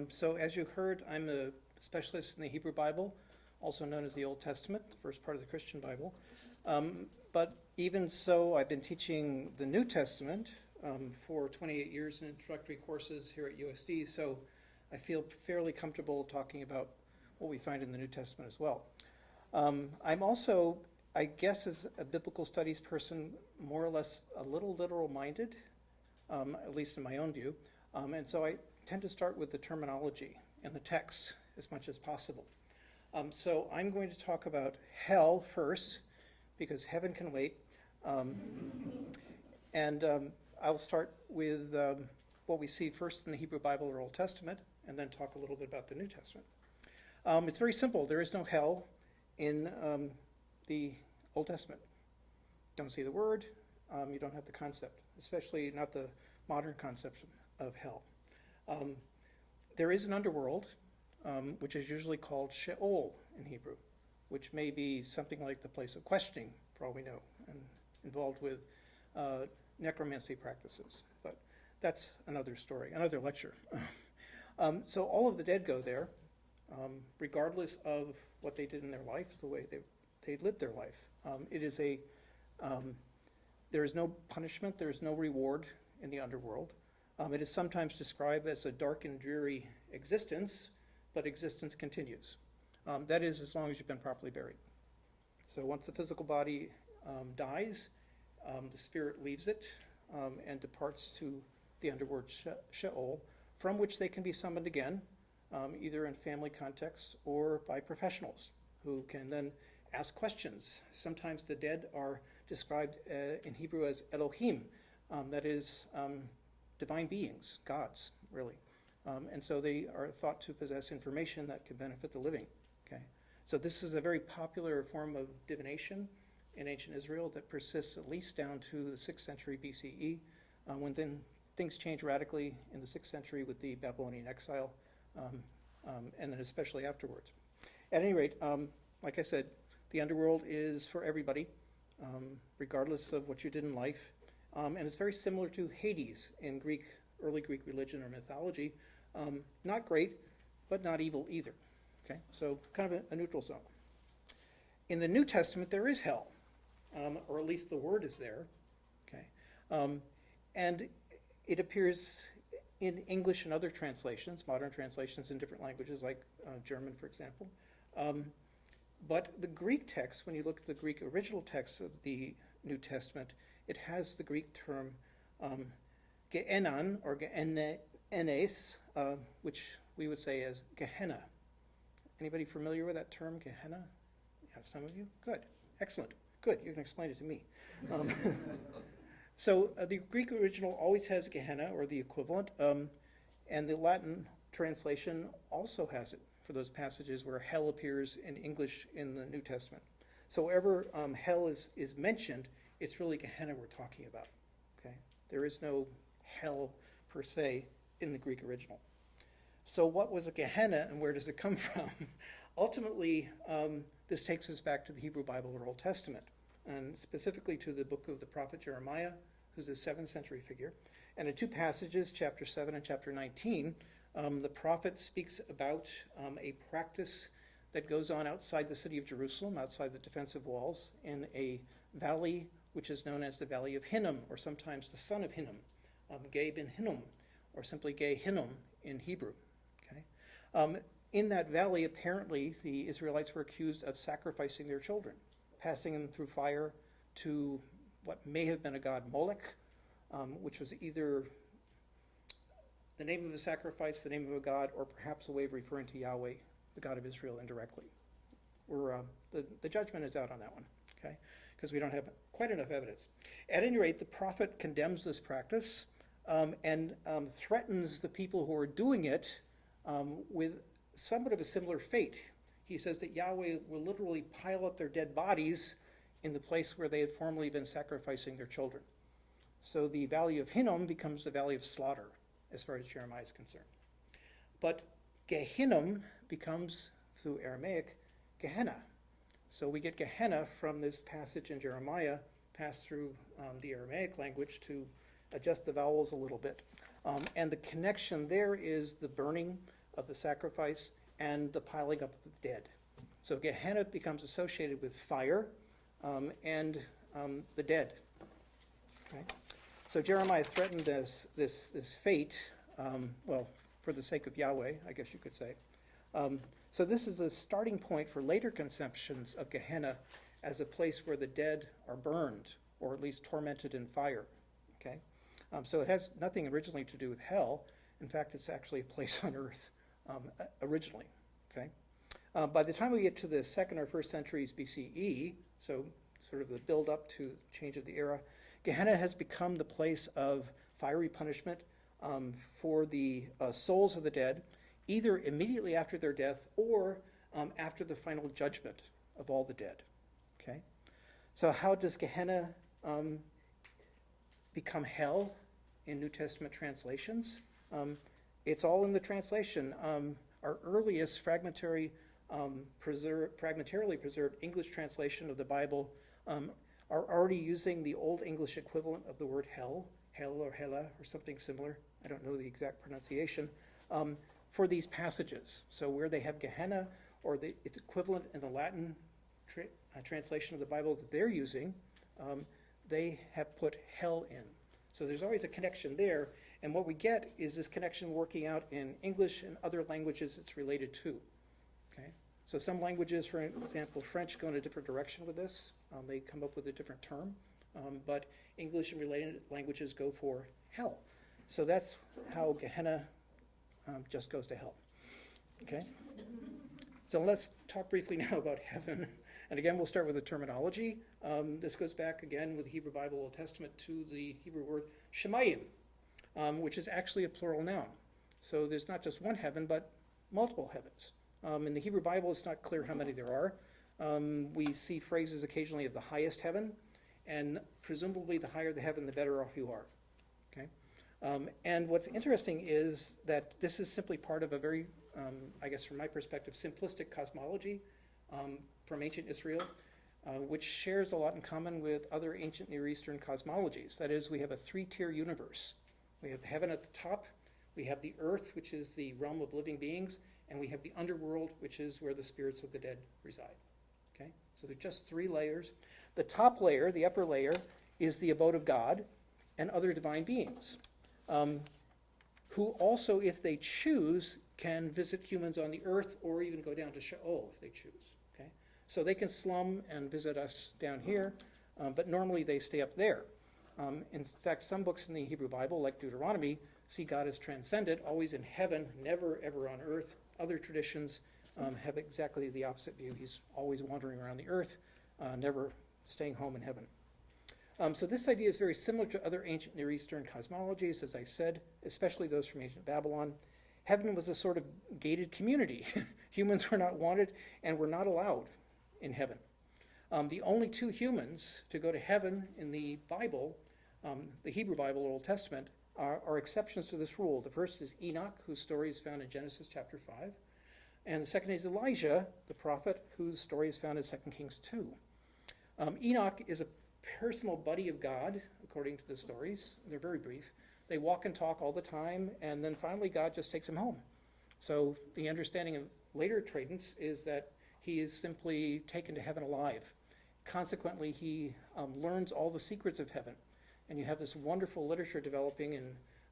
So as you heard, I'm a specialist in the Hebrew Bible, also known as the Old Testament, the first part of the Christian Bible. But even so, I've been teaching the New Testament for 28 years in introductory courses here at USD, so I feel fairly comfortable talking about what we find in the New Testament as well. I'm also, I guess, as a biblical studies person, more or less a little literal-minded, at least in my own view, and so I tend to start with the terminology and the text as much as possible. So I'm going to talk about hell first, because heaven can wait, and I'll start with what we see first in the Hebrew Bible or Old Testament, and then talk a little bit about the New Testament. It's very simple. There is no hell in the Old Testament. Don't see the word, you don't have the concept, especially not the modern concept of hell. There is an underworld, which is usually called Sheol in Hebrew, which may be something like the place of questioning, for all we know, and involved with necromancy practices. But that's another story, another lecture. So all of the dead go there, regardless of what they did in their life, the way they lived their life. There is no punishment, there is no reward in the underworld. It is sometimes described as a dark and dreary existence, but existence continues. That is, as long as you've been properly buried. So once the physical body dies, the spirit leaves it and departs to the underworld Sheol, from which they can be summoned again, either in family context or by professionals who can then ask questions. Sometimes the dead are described in Hebrew as Elohim, that is, divine beings, gods, really. And so they are thought to possess information that can benefit the living. Okay, so this is a very popular form of divination in ancient Israel that persists at least down to the 6th century BCE, when then things change radically in the 6th century with the Babylonian exile, and then especially afterwards. At any rate, like I said, the underworld is for everybody, regardless of what you did in life. And it's very similar to Hades in early Greek religion or mythology. Not great, but not evil either. Okay, so kind of a neutral zone. In the New Testament, there is hell, or at least the word is there. Okay, and it appears in English and other translations, modern translations in different languages, like German, for example. But the Greek text, when you look at the Greek original text of the New Testament, it has the Greek term Gehenna or Gehennes, which we would say as Gehenna. Anybody familiar with that term, Gehenna? Yeah, some of you? Good. Excellent. Good. You can explain it to me. So the Greek original always has Gehenna, or the equivalent, and the Latin translation also has it for those passages where hell appears in English in the New Testament. So wherever hell is mentioned, it's really Gehenna we're talking about. Okay, there is no hell per se in the Greek original. So what was a Gehenna and where does it come from? Ultimately, this takes us back to the Hebrew Bible or Old Testament, and specifically to the book of the prophet Jeremiah, who's a 7th century figure. And in two passages, chapter 7 and chapter 19, the prophet speaks about a practice that goes on outside the city of Jerusalem, outside the defensive walls, in a valley which is known as the Valley of Hinnom, or sometimes the son of Hinnom, Ge ben Hinnom, or simply Ge Hinnom in Hebrew. Okay? In that valley, apparently, the Israelites were accused of sacrificing their children, passing them through fire to what may have been a god Molech, which was either the name of a sacrifice, the name of a god, or perhaps a way of referring to Yahweh, the God of Israel, indirectly. The judgment is out on that one, okay? Because we don't have quite enough evidence. At any rate, the prophet condemns this practice and threatens the people who are doing it with somewhat of a similar fate. He says that Yahweh will literally pile up their dead bodies in the place where they had formerly been sacrificing their children. So the Valley of Hinnom becomes the Valley of Slaughter, as far as Jeremiah is concerned. But Gehinnom becomes, through Aramaic, Gehenna. So we get Gehenna from this passage in Jeremiah, passed through the Aramaic language to adjust the vowels a little bit. And the connection there is the burning of the sacrifice and the piling up of the dead. So Gehenna becomes associated with fire and the dead. Okay? So Jeremiah threatened this fate, well, for the sake of Yahweh, I guess you could say. So this is a starting point for later conceptions of Gehenna as a place where the dead are burned, or at least tormented in fire. Okay? So it has nothing originally to do with hell. In fact, it's actually a place on earth originally. Okay? By the time we get to the 2nd or 1st centuries BCE, so sort of the build up to change of the era, Gehenna has become the place of fiery punishment for the souls of the dead, either immediately after their death or after the final judgment of all the dead. Okay? So how does Gehenna become hell in New Testament translations? It's all in the translation. Our earliest fragmentarily preserved English translation of the Bible are already using the Old English equivalent of the word hell or hella or something similar. I don't know the exact pronunciation, for these passages. So where they have Gehenna or its equivalent in the Latin translation of the Bible that they're using, they have put hell in. So there's always a connection there, and what we get is this connection working out in English and other languages it's related to. Okay? So some languages, for example, French, go in a different direction with this. They come up with a different term, but English and related languages go for hell. So that's how Gehenna just goes to hell. Okay? So let's talk briefly now about heaven. And again, we'll start with the terminology. This goes back again with the Hebrew Bible, Old Testament, to the Hebrew word shemayim, which is actually a plural noun. So there's not just one heaven, but multiple heavens. In the Hebrew Bible, it's not clear how many there are. We see phrases occasionally of the highest heaven, and presumably the higher the heaven, the better off you are. Okay? And what's interesting is that this is simply part of a very, I guess from my perspective, simplistic cosmology from ancient Israel, which shares a lot in common with other ancient Near Eastern cosmologies. That is, we have a three-tier universe. We have the heaven at the top, we have the earth, which is the realm of living beings, and we have the underworld, which is where the spirits of the dead reside. Okay? So they're just three layers. The top layer, the upper layer, is the abode of God and other divine beings, who also, if they choose, can visit humans on the earth or even go down to Sheol if they choose. Okay? So they can slum and visit us down here, but normally they stay up there. In fact, some books in the Hebrew Bible, like Deuteronomy, see God as transcendent, always in heaven, never ever on earth. Other traditions have exactly the opposite view. He's always wandering around the earth, never staying home in heaven. So this idea is very similar to other ancient Near Eastern cosmologies, as I said, especially those from ancient Babylon. Heaven was a sort of gated community. Humans were not wanted and were not allowed in heaven. The only two humans to go to heaven in the Bible, the Hebrew Bible or Old Testament, are exceptions to this rule. The first is Enoch, whose story is found in Genesis chapter 5. And the second is Elijah, the prophet, whose story is found in 2 Kings 2. Enoch is a personal buddy of God, according to the stories. They're very brief. They walk and talk all the time, and then finally God just takes him home. So the understanding of later traditions is that he is simply taken to heaven alive. Consequently, he learns all the secrets of heaven. And you have this wonderful literature developing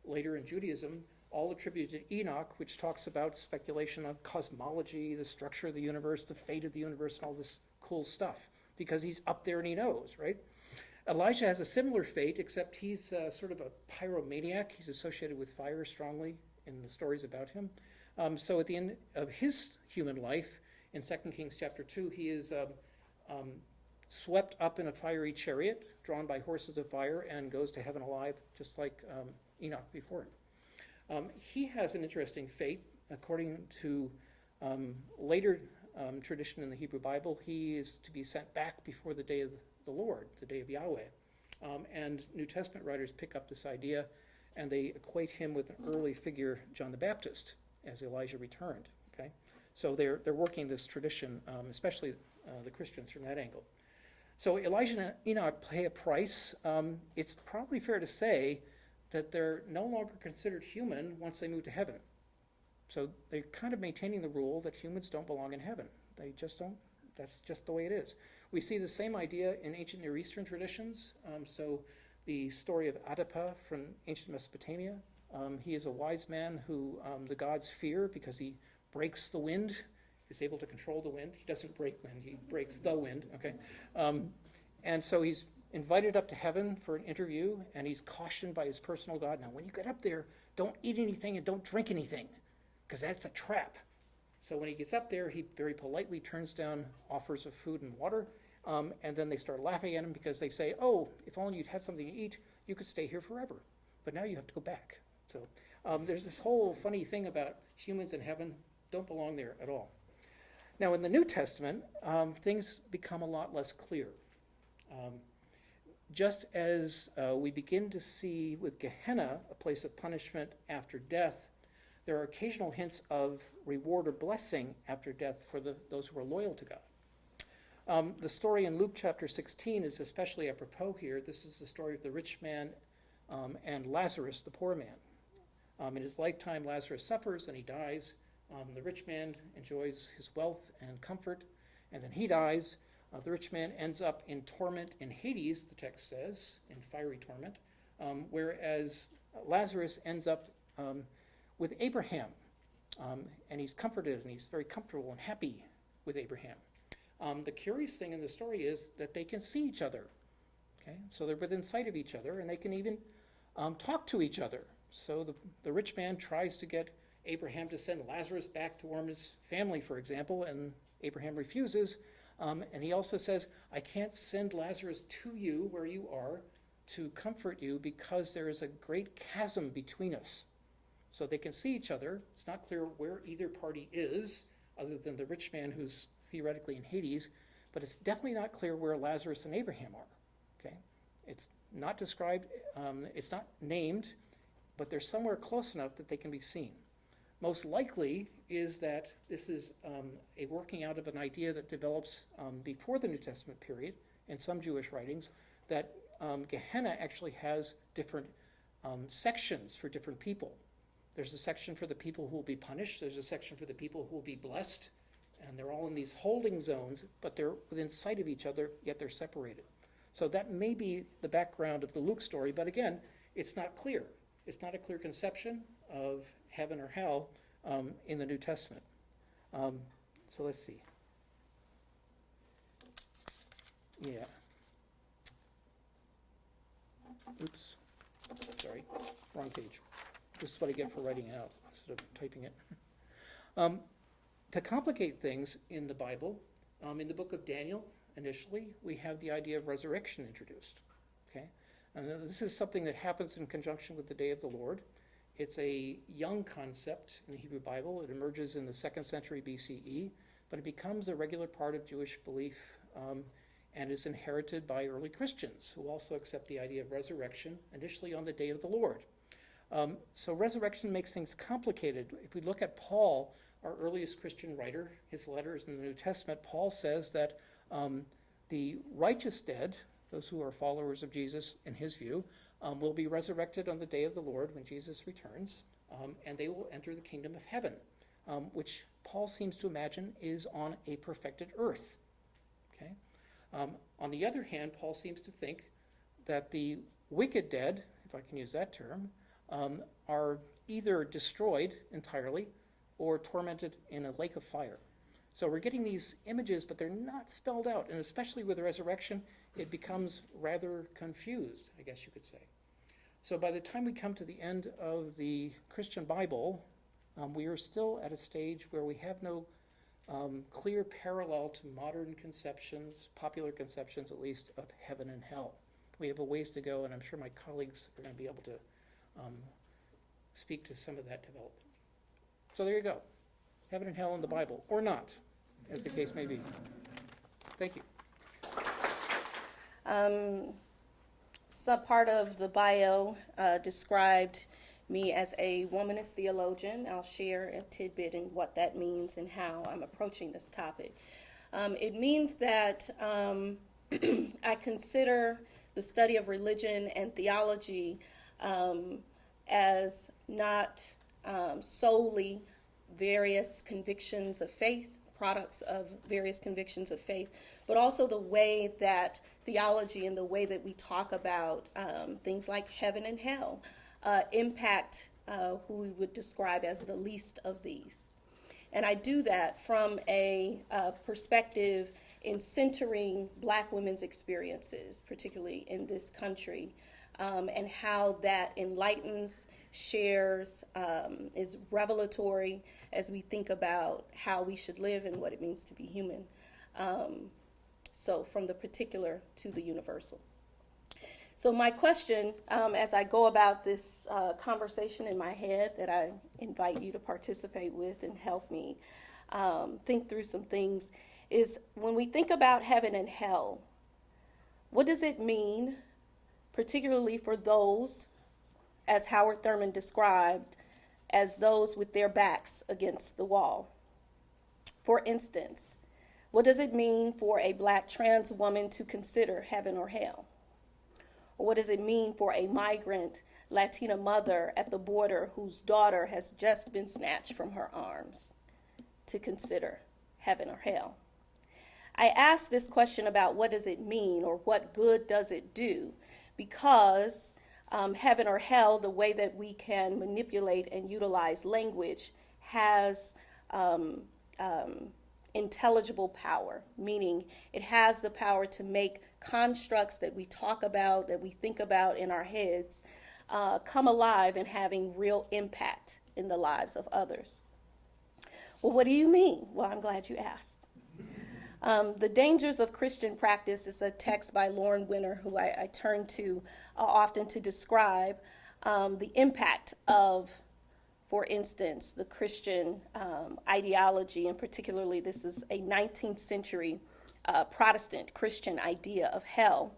later in Judaism, all attributed to Enoch, which talks about speculation on cosmology, the structure of the universe, the fate of the universe, and all this cool stuff, because he's up there and he knows, right? Elijah has a similar fate, except he's sort of a pyromaniac. He's associated with fire strongly in the stories about him. So at the end of his human life, in 2 Kings chapter 2, he is swept up in a fiery chariot, drawn by horses of fire, and goes to heaven alive, just like Enoch before him. He has an interesting fate. According to later tradition in the Hebrew Bible, he is to be sent back before the day of the Lord, the day of Yahweh. And New Testament writers pick up this idea, and they equate him with an early figure, John the Baptist, as Elijah returned. Okay, so they're working this tradition, especially the Christians, from that angle. So Elijah and Enoch pay a price. It's probably fair to say that they're no longer considered human once they move to heaven. So they're kind of maintaining the rule that humans don't belong in heaven. They just don't. That's just the way it is. We see the same idea in ancient Near Eastern traditions. So the story of Adapa from ancient Mesopotamia. He is a wise man who the gods fear because he breaks the wind, is able to control the wind. He doesn't break wind, he breaks the wind, okay? And so he's invited up to heaven for an interview, and he's cautioned by his personal God, now when you get up there, don't eat anything and don't drink anything, because that's a trap. So when he gets up there, he very politely turns down offers of food and water, and then they start laughing at him because they say, oh, if only you'd had something to eat, you could stay here forever. But now you have to go back. So there's this whole funny thing about humans in heaven don't belong there at all. Now in the New Testament, things become a lot less clear. Just as we begin to see with Gehenna, a place of punishment after death, there are occasional hints of reward or blessing after death for those who are loyal to God. The story in Luke chapter 16 is especially apropos here. This is the story of the rich man and Lazarus, the poor man. In his lifetime, Lazarus suffers and he dies. The rich man enjoys his wealth and comfort, and then he dies. The rich man ends up in torment in Hades, the text says, in fiery torment, whereas Lazarus ends up with Abraham, and he's comforted and he's very comfortable and happy with Abraham. The curious thing in the story is that they can see each other. Okay, so they're within sight of each other, and they can even talk to each other. So the rich man tries to get Abraham to send Lazarus back to warm his family, for example, and Abraham refuses. And he also says, I can't send Lazarus to you where you are to comfort you because there is a great chasm between us. So they can see each other. It's not clear where either party is, other than the rich man who's theoretically in Hades, but it's definitely not clear where Lazarus and Abraham are. Okay, it's not described, it's not named, but they're somewhere close enough that they can be seen. Most likely is that this is a working out of an idea that develops before the New Testament period in some Jewish writings, that Gehenna actually has different sections for different people. There's a section for the people who will be punished, there's a section for the people who will be blessed, and they're all in these holding zones, but they're within sight of each other, yet they're separated. So that may be the background of the Luke story, but again, it's not clear. It's not a clear conception of heaven or hell in the New Testament. So let's see. Yeah. Oops. Sorry. Wrong page. This is what I get for writing it out instead of typing it. To complicate things in the Bible, in the book of Daniel, initially, we have the idea of resurrection introduced. Okay? And this is something that happens in conjunction with the day of the Lord. It's a young concept in the Hebrew Bible. It emerges in the 2nd century BCE, but it becomes a regular part of Jewish belief and is inherited by early Christians who also accept the idea of resurrection, initially on the day of the Lord. So resurrection makes things complicated. If we look at Paul, our earliest Christian writer, his letters in the New Testament, Paul says that the righteous dead, those who are followers of Jesus in his view, will be resurrected on the day of the Lord when Jesus returns, and they will enter the kingdom of heaven, which Paul seems to imagine is on a perfected earth. Okay? On the other hand, Paul seems to think that the wicked dead, if I can use that term, are either destroyed entirely or tormented in a lake of fire. So we're getting these images, but they're not spelled out, and especially with the resurrection, it becomes rather confused, I guess you could say. So by the time we come to the end of the Christian Bible, we are still at a stage where we have no clear parallel to modern conceptions, popular conceptions at least, of heaven and hell. We have a ways to go, and I'm sure my colleagues are going to be able to speak to some of that development. So there you go. Heaven and hell in the Bible, or not, as the case may be. Thank you. Some part of the bio described me as a womanist theologian. I'll share a tidbit in what that means and how I'm approaching this topic. It means that I consider the study of religion and theology as not solely various convictions of faith, products of various convictions of faith, but also the way that theology and the way that we talk about things like heaven and hell impact who we would describe as the least of these. And I do that from a perspective in centering Black women's experiences, particularly in this country, and how that enlightens, shares, is revelatory as we think about how we should live and what it means to be human. So from the particular to the universal. So my question, as I go about this conversation in my head that I invite you to participate with and help me think through some things, is when we think about heaven and hell, what does it mean, particularly for those, as Howard Thurman described, as those with their backs against the wall? For instance, what does it mean for a Black trans woman to consider heaven or hell? Or what does it mean for a migrant Latina mother at the border whose daughter has just been snatched from her arms to consider heaven or hell? I ask this question about what does it mean or what good does it do, because heaven or hell, the way that we can manipulate and utilize language, has intelligible power, meaning it has the power to make constructs that we talk about, that we think about in our heads, come alive and having real impact in the lives of others. Well, what do you mean? Well, I'm glad you asked. The Dangers of Christian Practice is a text by Lauren Winner, who I turn to often to describe the impact of, for instance, the Christian ideology, and particularly this is a 19th century Protestant Christian idea of hell.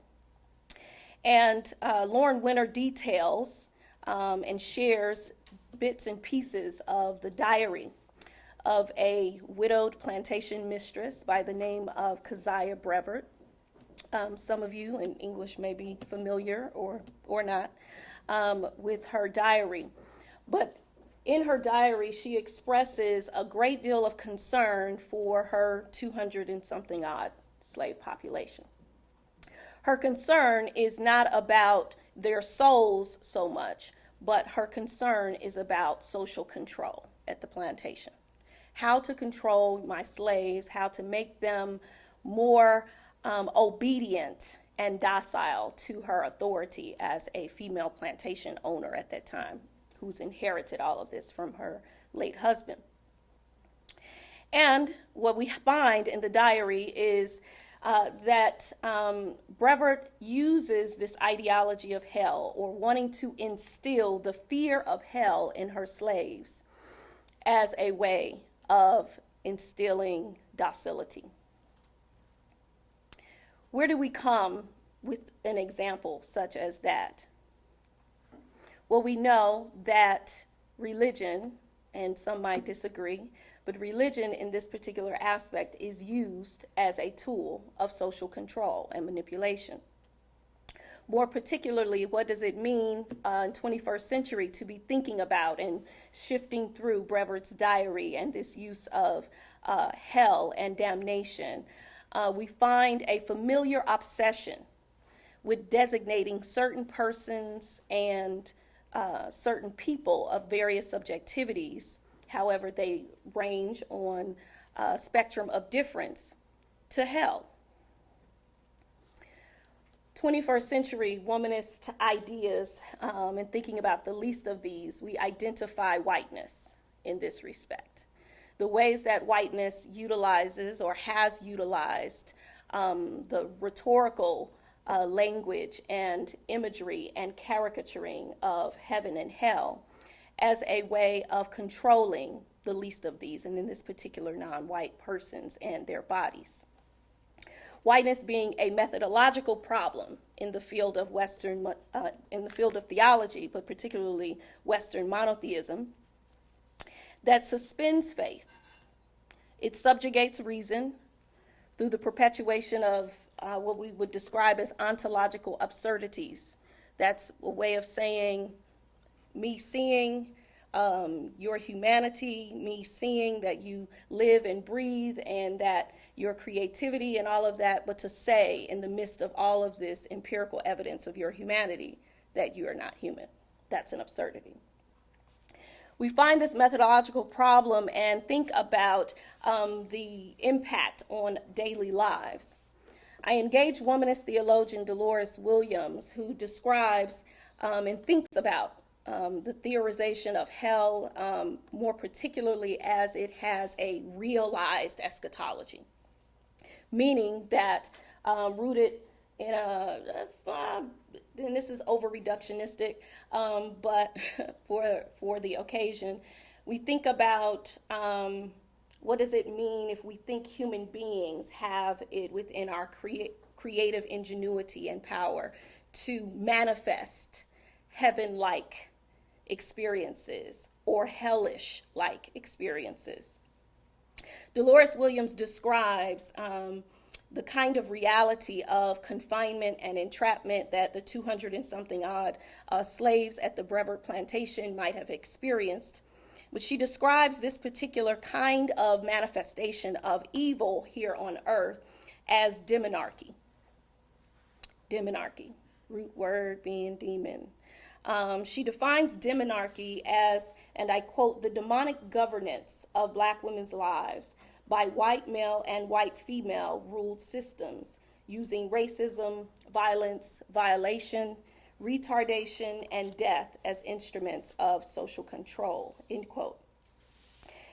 And Lauren Winner details and shares bits and pieces of the diary of a widowed plantation mistress by the name of Keziah Brevard. Some of you in English may be familiar or not with her diary. But in her diary, she expresses a great deal of concern for her 200 and something odd slave population. Her concern is not about their souls so much, but her concern is about social control at the plantation. How to control my slaves, how to make them more obedient and docile to her authority as a female plantation owner at that time, who's inherited all of this from her late husband. And what we find in the diary is that Brevard uses this ideology of hell, or wanting to instill the fear of hell in her slaves, as a way of instilling docility. Where do we come with an example such as that? Well, we know that religion, and some might disagree, but religion in this particular aspect is used as a tool of social control and manipulation. More particularly, what does it mean in 21st century to be thinking about and shifting through Brevard's diary and this use of hell and damnation? We find a familiar obsession with designating certain persons and certain people of various subjectivities, however they range on a spectrum of difference, to hell. 21st century womanist ideas, and thinking about the least of these, we identify whiteness in this respect. The ways that whiteness utilizes or has utilized the rhetorical language and imagery and caricaturing of heaven and hell as a way of controlling the least of these, and in this particular non-white persons and their bodies. Whiteness being a methodological problem in the field of theology, but particularly Western monotheism, that suspends faith. It subjugates reason through the perpetuation of what we would describe as ontological absurdities, That's a way of saying me seeing your humanity, me seeing that you live and breathe and that your creativity and all of that, but to say in the midst of all of this empirical evidence of your humanity that you are not human. That's an absurdity. We find this methodological problem and think about the impact on daily lives. I engaged womanist theologian Dolores Williams, who describes and thinks about the theorization of hell, more particularly as it has a realized eschatology, meaning that rooted in and this is over reductionistic, but for the occasion, we think about what does it mean if we think human beings have it within our creative ingenuity and power to manifest heaven-like experiences or hellish-like experiences. Dolores Williams describes the kind of reality of confinement and entrapment that the 200 and something odd slaves at the Brevard plantation might have experienced. But she describes this particular kind of manifestation of evil here on earth as demonarchy. Demonarchy, root word being demon. She defines demonarchy as, and I quote, the demonic governance of Black women's lives by white male and white female ruled systems using racism, violence, violation, retardation, and death as instruments of social control, end quote.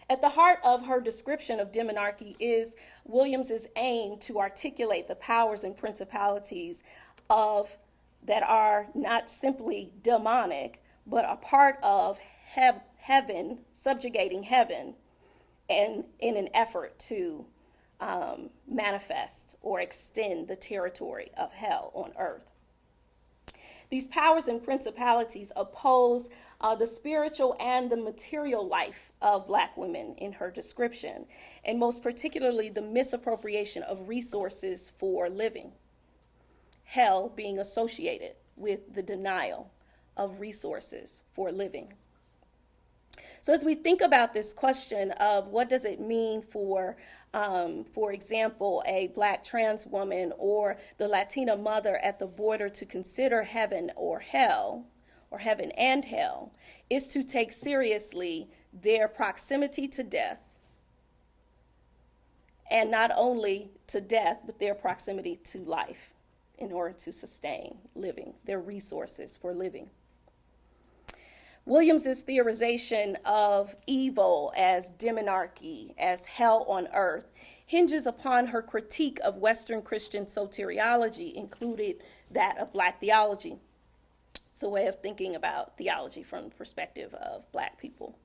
At the heart of her description of demonarchy is Williams's aim to articulate the powers and principalities of that are not simply demonic, but a part of heaven, subjugating heaven, and in an effort to manifest or extend the territory of hell on earth. These powers and principalities oppose the spiritual and the material life of Black women in her description, and most particularly the misappropriation of resources for living. Hell being associated with the denial of resources for living. So as we think about this question of what does it mean for example, a Black trans woman or the Latina mother at the border to consider heaven or hell, or heaven and hell, is to take seriously their proximity to death, and not only to death, but their proximity to life in order to sustain living, their resources for living. Williams's theorization of evil as demonarchy, as hell on earth, hinges upon her critique of Western Christian soteriology, including that of Black theology. It's a way of thinking about theology from the perspective of Black people.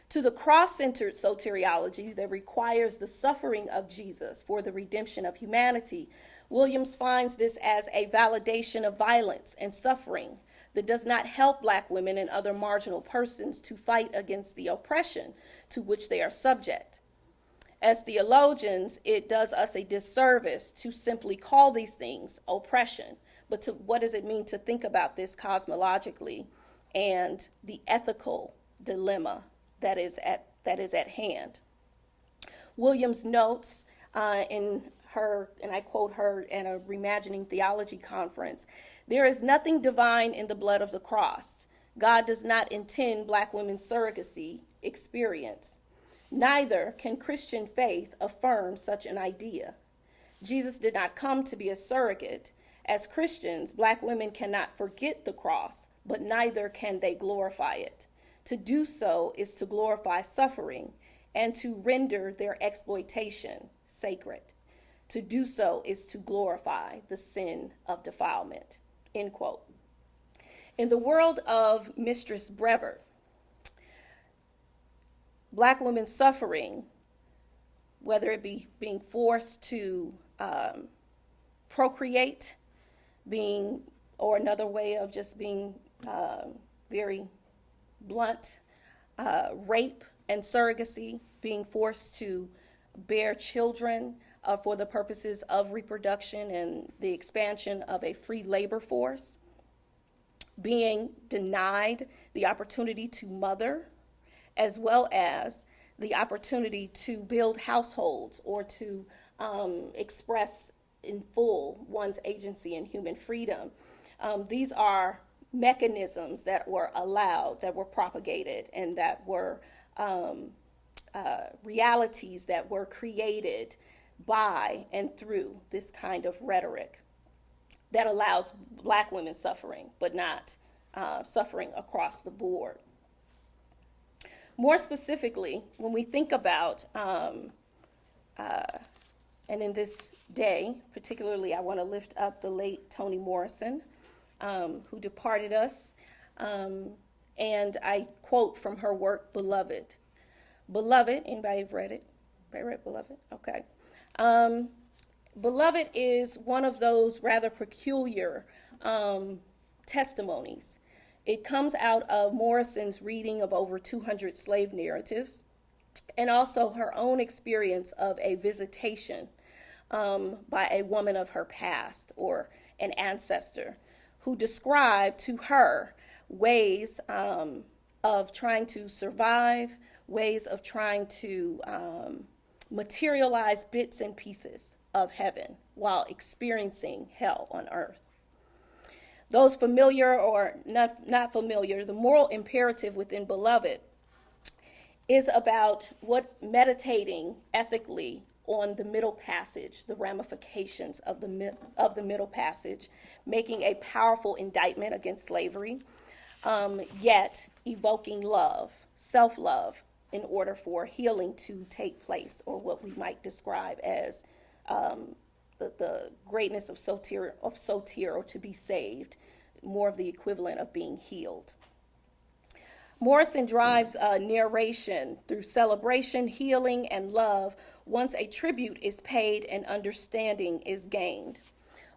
To the cross-centered soteriology that requires the suffering of Jesus for the redemption of humanity, Williams finds this as a validation of violence and suffering that does not help Black women and other marginal persons to fight against the oppression to which they are subject. As theologians, it does us a disservice to simply call these things oppression, but to what does it mean to think about this cosmologically and the ethical dilemma that is at hand. Williams notes in her, and I quote her in a Reimagining Theology conference, "There is nothing divine in the blood of the cross. God does not intend Black women's surrogacy experience. Neither can Christian faith affirm such an idea. Jesus did not come to be a surrogate. As Christians, Black women cannot forget the cross, but neither can they glorify it. To do so is to glorify suffering and to render their exploitation sacred. To do so is to glorify the sin of defilement," end quote. In the world of Mistress Brevard, Black women's suffering, whether it be being forced to procreate, or another way of just being very blunt, rape and surrogacy, being forced to bear children for the purposes of reproduction and the expansion of a free labor force, being denied the opportunity to mother, as well as the opportunity to build households or to express in full one's agency and human freedom. These are mechanisms that were allowed, that were propagated, and that were realities that were created by and through this kind of rhetoric that allows Black women suffering, but not suffering across the board. More specifically, when we think about, and in this day, particularly, I want to lift up the late Toni Morrison, who departed us, and I quote from her work, Beloved. Beloved, anybody have read it? Anybody read Beloved? Okay. Beloved is one of those rather peculiar testimonies. It comes out of Morrison's reading of over 200 slave narratives, and also her own experience of a visitation by a woman of her past or an ancestor who described to her ways of trying to survive, ways of trying to materialize bits and pieces of heaven while experiencing hell on earth. Those familiar or not familiar, the moral imperative within Beloved is about what meditating ethically on the middle passage, the ramifications of the middle passage, making a powerful indictment against slavery, yet evoking love, self-love, in order for healing to take place, or what we might describe as the greatness of soter, or to be saved, more of the equivalent of being healed. Morrison drives narration through celebration, healing, and love once a tribute is paid and understanding is gained.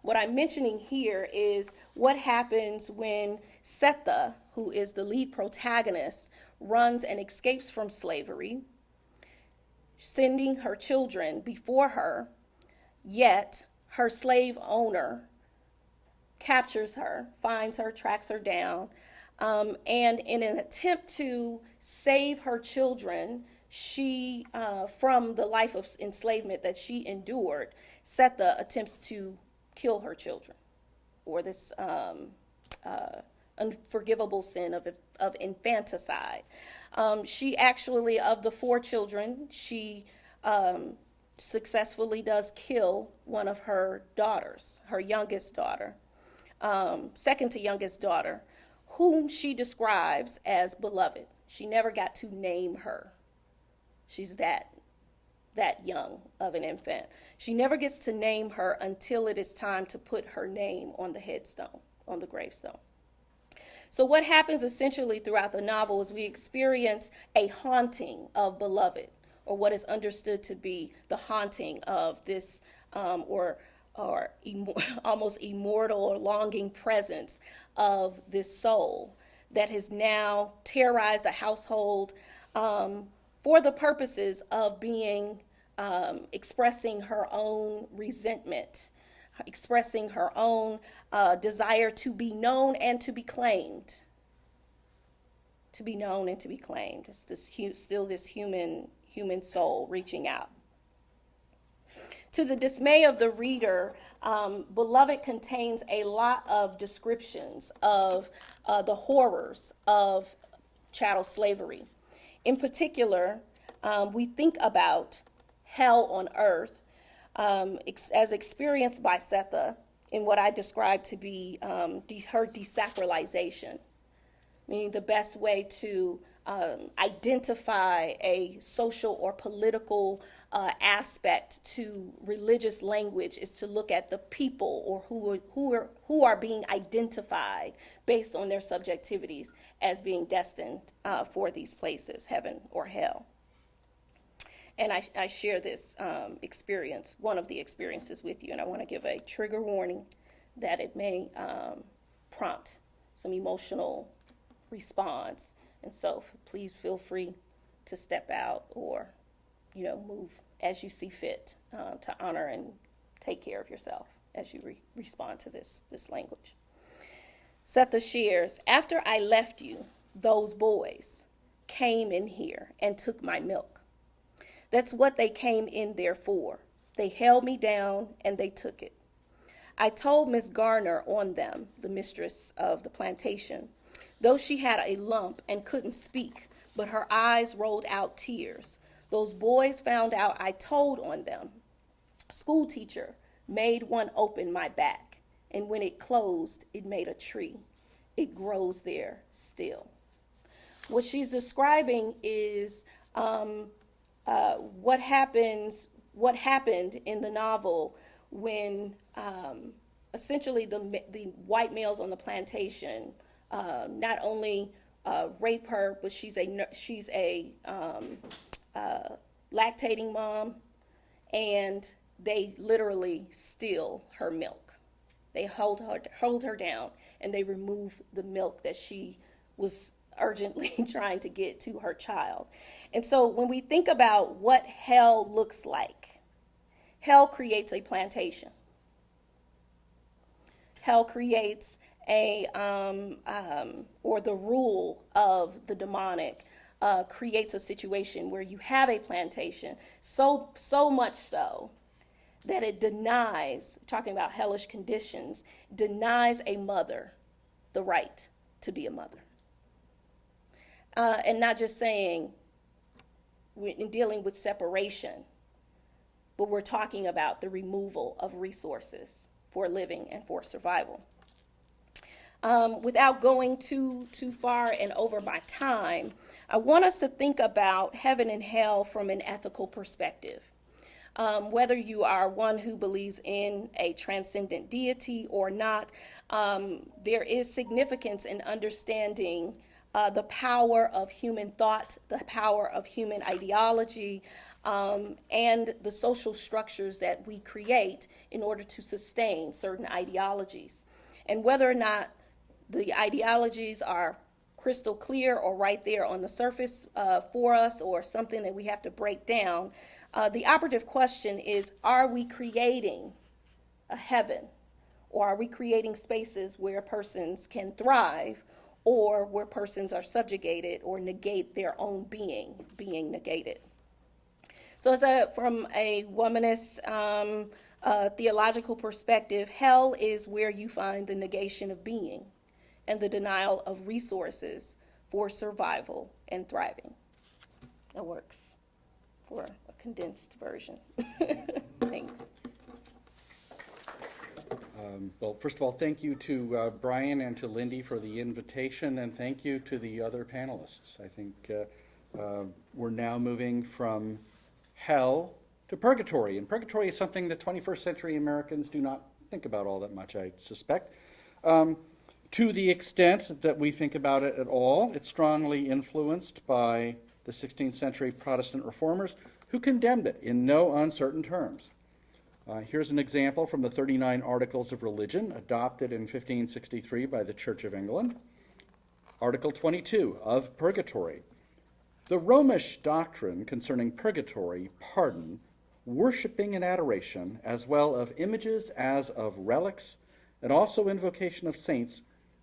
What I'm mentioning here is what happens when Sethe, who is the lead protagonist, runs and escapes from slavery, sending her children before her, yet her slave owner captures her, finds her, tracks her down, and in an attempt to save her children, she from the life of enslavement that she endured, Sethe attempts to kill her children, or this unforgivable sin of infanticide. She actually, of the 4 children, she successfully does kill one of her daughters, her youngest daughter, second to youngest daughter, whom she describes as beloved. She never got to name her. She's that young of an infant. She never gets to name her until it is time to put her name on the headstone, on the gravestone. So what happens essentially throughout the novel is we experience a haunting of beloved, or what is understood to be the haunting of this almost immortal or longing presence of this soul that has now terrorized the household for the purposes of being expressing her own resentment, expressing her own desire to be known and to be claimed. To be known and to be claimed. It's still this human soul reaching out. To the dismay of the reader, Beloved contains a lot of descriptions of the horrors of chattel slavery. In particular, we think about hell on earth as experienced by Sethe in what I describe to be her desacralization, meaning the best way to identify a social or political aspect to religious language is to look at the people or who are being identified based on their subjectivities as being destined for these places, heaven or hell. And I share this experience, one of the experiences with you, and I want to give a trigger warning that it may prompt some emotional response. And so please feel free to step out or, move as you see fit to honor and take care of yourself as you respond to this language. Setha shares, after I left you, those boys came in here and took my milk. That's what they came in there for. They held me down and they took it. I told Miss Garner on them, the mistress of the plantation, though she had a lump and couldn't speak, but her eyes rolled out tears. Those boys found out I told on them. School teacher made one open my back, and when it closed, it made a tree. It grows there still. What she's describing is what happened in the novel when essentially the white males on the plantation not only rape her, but she's a lactating mom, and they literally steal her milk. They hold her down, and they remove the milk that she was urgently trying to get to her child. And so when we think about what hell looks like, hell creates a plantation. Hell creates or the rule of the demonic creates a situation where you have a plantation, so much so that it denies, talking about hellish conditions, denies a mother the right to be a mother. And not just saying, in dealing with separation, but we're talking about the removal of resources for living and for survival. Without going too far and over my time, I want us to think about heaven and hell from an ethical perspective. Whether you are one who believes in a transcendent deity or not, there is significance in understanding the power of human thought, the power of human ideology, and the social structures that we create in order to sustain certain ideologies. And whether or not the ideologies are crystal clear or right there on the surface for us, or something that we have to break down, the operative question is, are we creating a heaven, or are we creating spaces where persons can thrive, or where persons are subjugated or negate their own being negated? So from a womanist theological perspective, hell is where you find the negation of being and the denial of resources for survival and thriving. That works for a condensed version. Thanks. Well, first of all, thank you to Brian and to Lindy for the invitation, and thank you to the other panelists. I think we're now moving from hell to purgatory, and purgatory is something that 21st century Americans do not think about all that much, I suspect. To the extent that we think about it at all, it's strongly influenced by the 16th century Protestant reformers who condemned it in no uncertain terms. Here's an example from the 39 Articles of Religion adopted in 1563 by the Church of England. Article 22 of Purgatory. The Romish doctrine concerning purgatory, pardon, worshiping and adoration, as well of images as of relics, and also invocation of saints,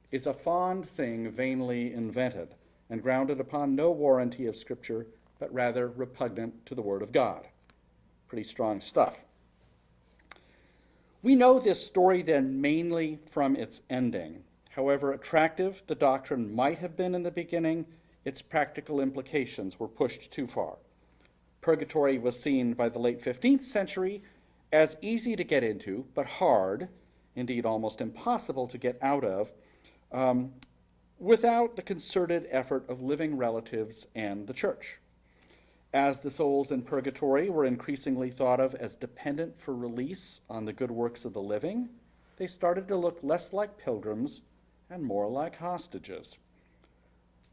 is a fond thing vainly invented, and grounded upon no warranty of Scripture, but rather repugnant to the Word of God. Pretty strong stuff. We know this story then mainly from its ending. However attractive the doctrine might have been in the beginning, its practical implications were pushed too far. Purgatory was seen by the late 15th century as easy to get into, but hard, indeed almost impossible to get out of, without the concerted effort of living relatives and the church. As the souls in purgatory were increasingly thought of as dependent for release on the good works of the living, they started to look less like pilgrims and more like hostages.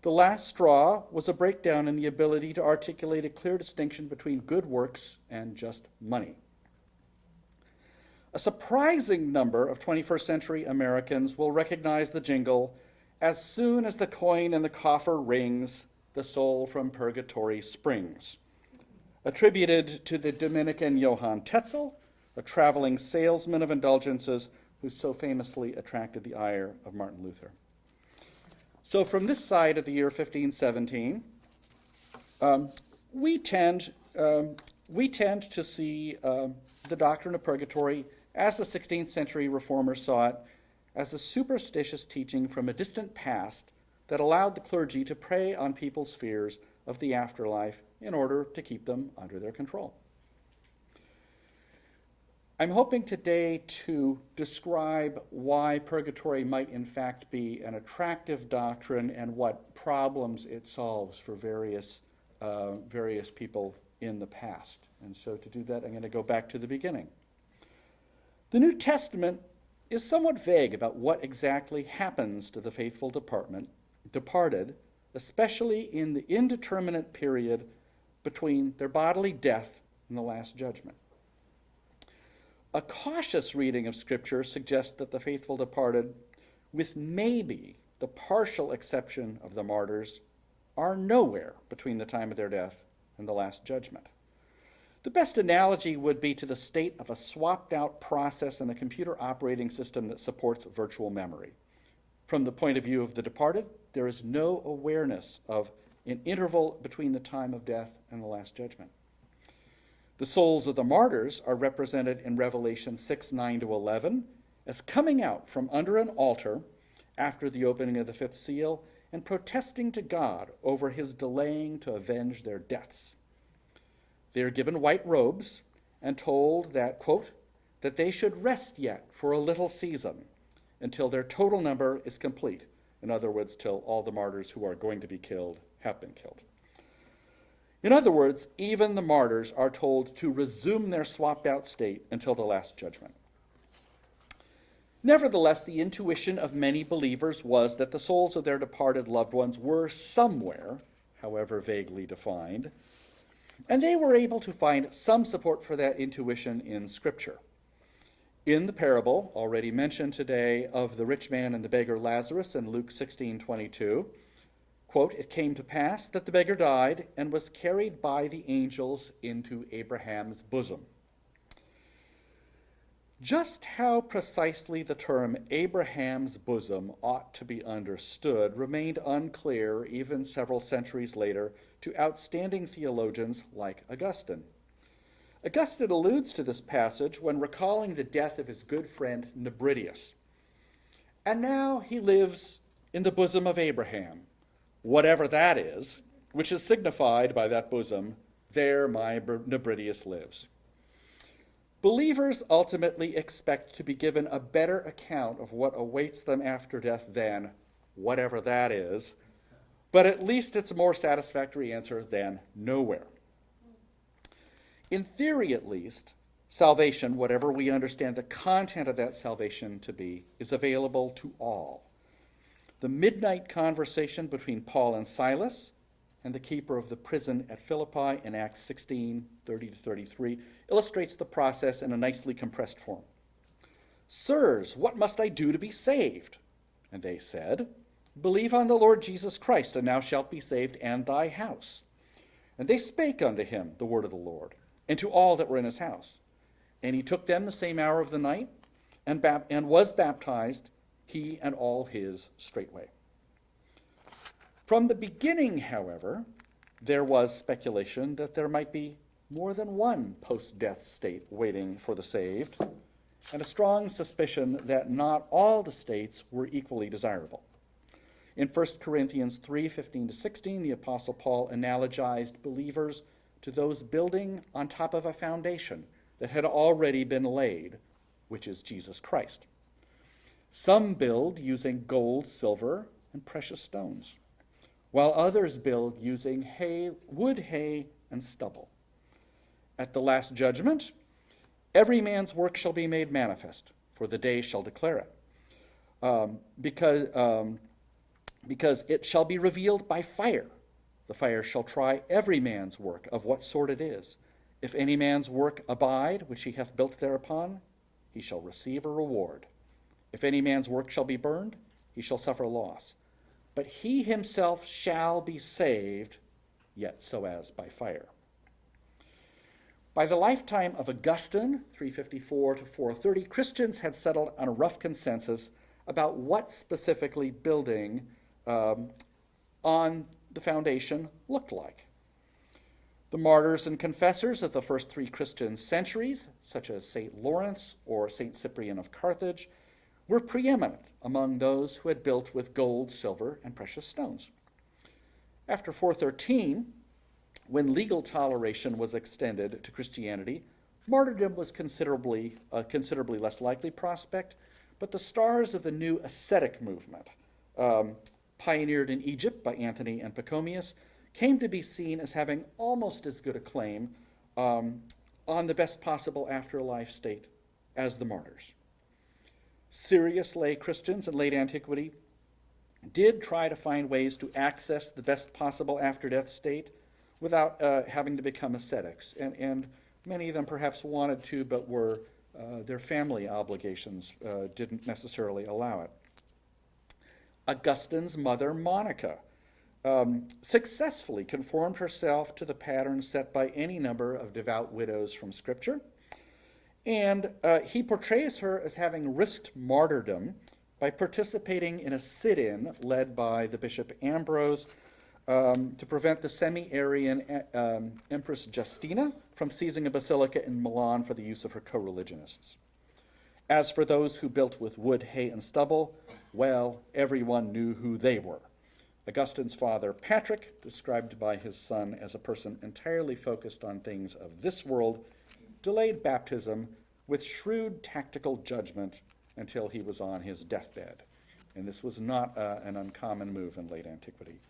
The last straw was a breakdown in the ability to articulate a clear distinction between good works and just money. A surprising number of 21st century Americans will recognize the jingle, "As soon as the coin in the coffer rings, the soul from purgatory springs," attributed to the Dominican Johann Tetzel, a traveling salesman of indulgences who so famously attracted the ire of Martin Luther. So from this side of the year 1517, we tend to see the doctrine of purgatory, as the 16th century reformers saw it, as a superstitious teaching from a distant past that allowed the clergy to prey on people's fears of the afterlife in order to keep them under their control. I'm hoping today to describe why purgatory might in fact be an attractive doctrine and what problems it solves for various people in the past. And so to do that, I'm going to go back to the beginning. The New Testament is somewhat vague about what exactly happens to the faithful departed, especially in the indeterminate period between their bodily death and the Last Judgment. A cautious reading of Scripture suggests that the faithful departed, with maybe the partial exception of the martyrs, are nowhere between the time of their death and the Last Judgment. The best analogy would be to the state of a swapped-out process in a computer operating system that supports virtual memory. From the point of view of the departed, there is no awareness of an interval between the time of death and the Last Judgment. The souls of the martyrs are represented in Revelation 6:9-11 as coming out from under an altar after the opening of the fifth seal and protesting to God over his delaying to avenge their deaths. They are given white robes and told that, quote, that they should rest yet for a little season until their total number is complete. In other words, till all the martyrs who are going to be killed have been killed. In other words, even the martyrs are told to resume their swapped-out state until the Last Judgment. Nevertheless, the intuition of many believers was that the souls of their departed loved ones were somewhere, however vaguely defined, and they were able to find some support for that intuition in Scripture. In the parable, already mentioned today, of the rich man and the beggar Lazarus in Luke 16:22, quote, it came to pass that the beggar died and was carried by the angels into Abraham's bosom. Just how precisely the term Abraham's bosom ought to be understood remained unclear even several centuries later to outstanding theologians like Augustine. Augustine alludes to this passage when recalling the death of his good friend Nebridius. And now he lives in the bosom of Abraham, whatever that is, which is signified by that bosom, there my Nebridius lives. Believers ultimately expect to be given a better account of what awaits them after death than whatever that is, but at least it's a more satisfactory answer than nowhere. In theory, at least, salvation, whatever we understand the content of that salvation to be, is available to all. The midnight conversation between Paul and Silas and the keeper of the prison at Philippi in Acts 16:30-33 illustrates the process in a nicely compressed form. Sirs, what must I do to be saved? And they said, believe on the Lord Jesus Christ, and thou shalt be saved, and thy house. And they spake unto him the word of the Lord, and to all that were in his house. And he took them the same hour of the night, and was baptized, he and all his straightway. From the beginning, however, there was speculation that there might be more than one post-death state waiting for the saved, and a strong suspicion that not all the states were equally desirable. In 1 Corinthians 3:15-16, the Apostle Paul analogized believers to those building on top of a foundation that had already been laid, which is Jesus Christ. Some build using gold, silver, and precious stones, while others build using wood, hay, and stubble. At the last judgment, every man's work shall be made manifest, for the day shall declare it, because it shall be revealed by fire. The fire shall try every man's work, of what sort it is. If any man's work abide, which he hath built thereupon, he shall receive a reward. If any man's work shall be burned, he shall suffer loss. But he himself shall be saved, yet so as by fire. By the lifetime of Augustine, 354-430, Christians had settled on a rough consensus about what specifically building on the foundation looked like. The martyrs and confessors of the first 3 Christian centuries, such as St. Lawrence or St. Cyprian of Carthage, were preeminent among those who had built with gold, silver, and precious stones. After 413, when legal toleration was extended to Christianity, martyrdom was considerably less likely prospect, but the stars of the new ascetic movement, pioneered in Egypt by Anthony and Pachomius, came to be seen as having almost as good a claim on the best possible afterlife state as the martyrs. Serious lay Christians in late antiquity did try to find ways to access the best possible after-death state without having to become ascetics, and many of them perhaps wanted to, but were their family obligations didn't necessarily allow it. Augustine's mother, Monica, successfully conformed herself to the pattern set by any number of devout widows from Scripture, and he portrays her as having risked martyrdom by participating in a sit-in led by the Bishop Ambrose to prevent the semi-Arian Empress Justina from seizing a basilica in Milan for the use of her co-religionists. As for those who built with wood, hay, and stubble, well, everyone knew who they were. Augustine's father, Patrick, described by his son as a person entirely focused on things of this world, delayed baptism with shrewd tactical judgment until he was on his deathbed. And this was not an uncommon move in late antiquity.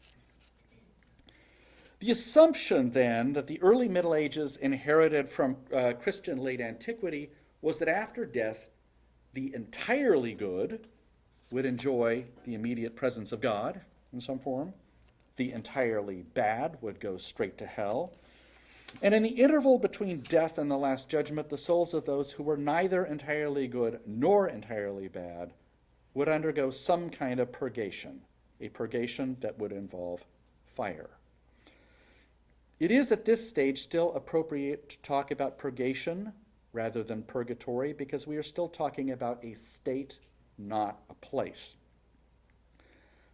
The assumption, then, that the early Middle Ages inherited from Christian late antiquity was that after death, the entirely good would enjoy the immediate presence of God in some form, the entirely bad would go straight to hell, and in the interval between death and the Last Judgment, the souls of those who were neither entirely good nor entirely bad would undergo some kind of purgation, a purgation that would involve fire. It is at this stage still appropriate to talk about purgation rather than purgatory because we are still talking about a state, not a place.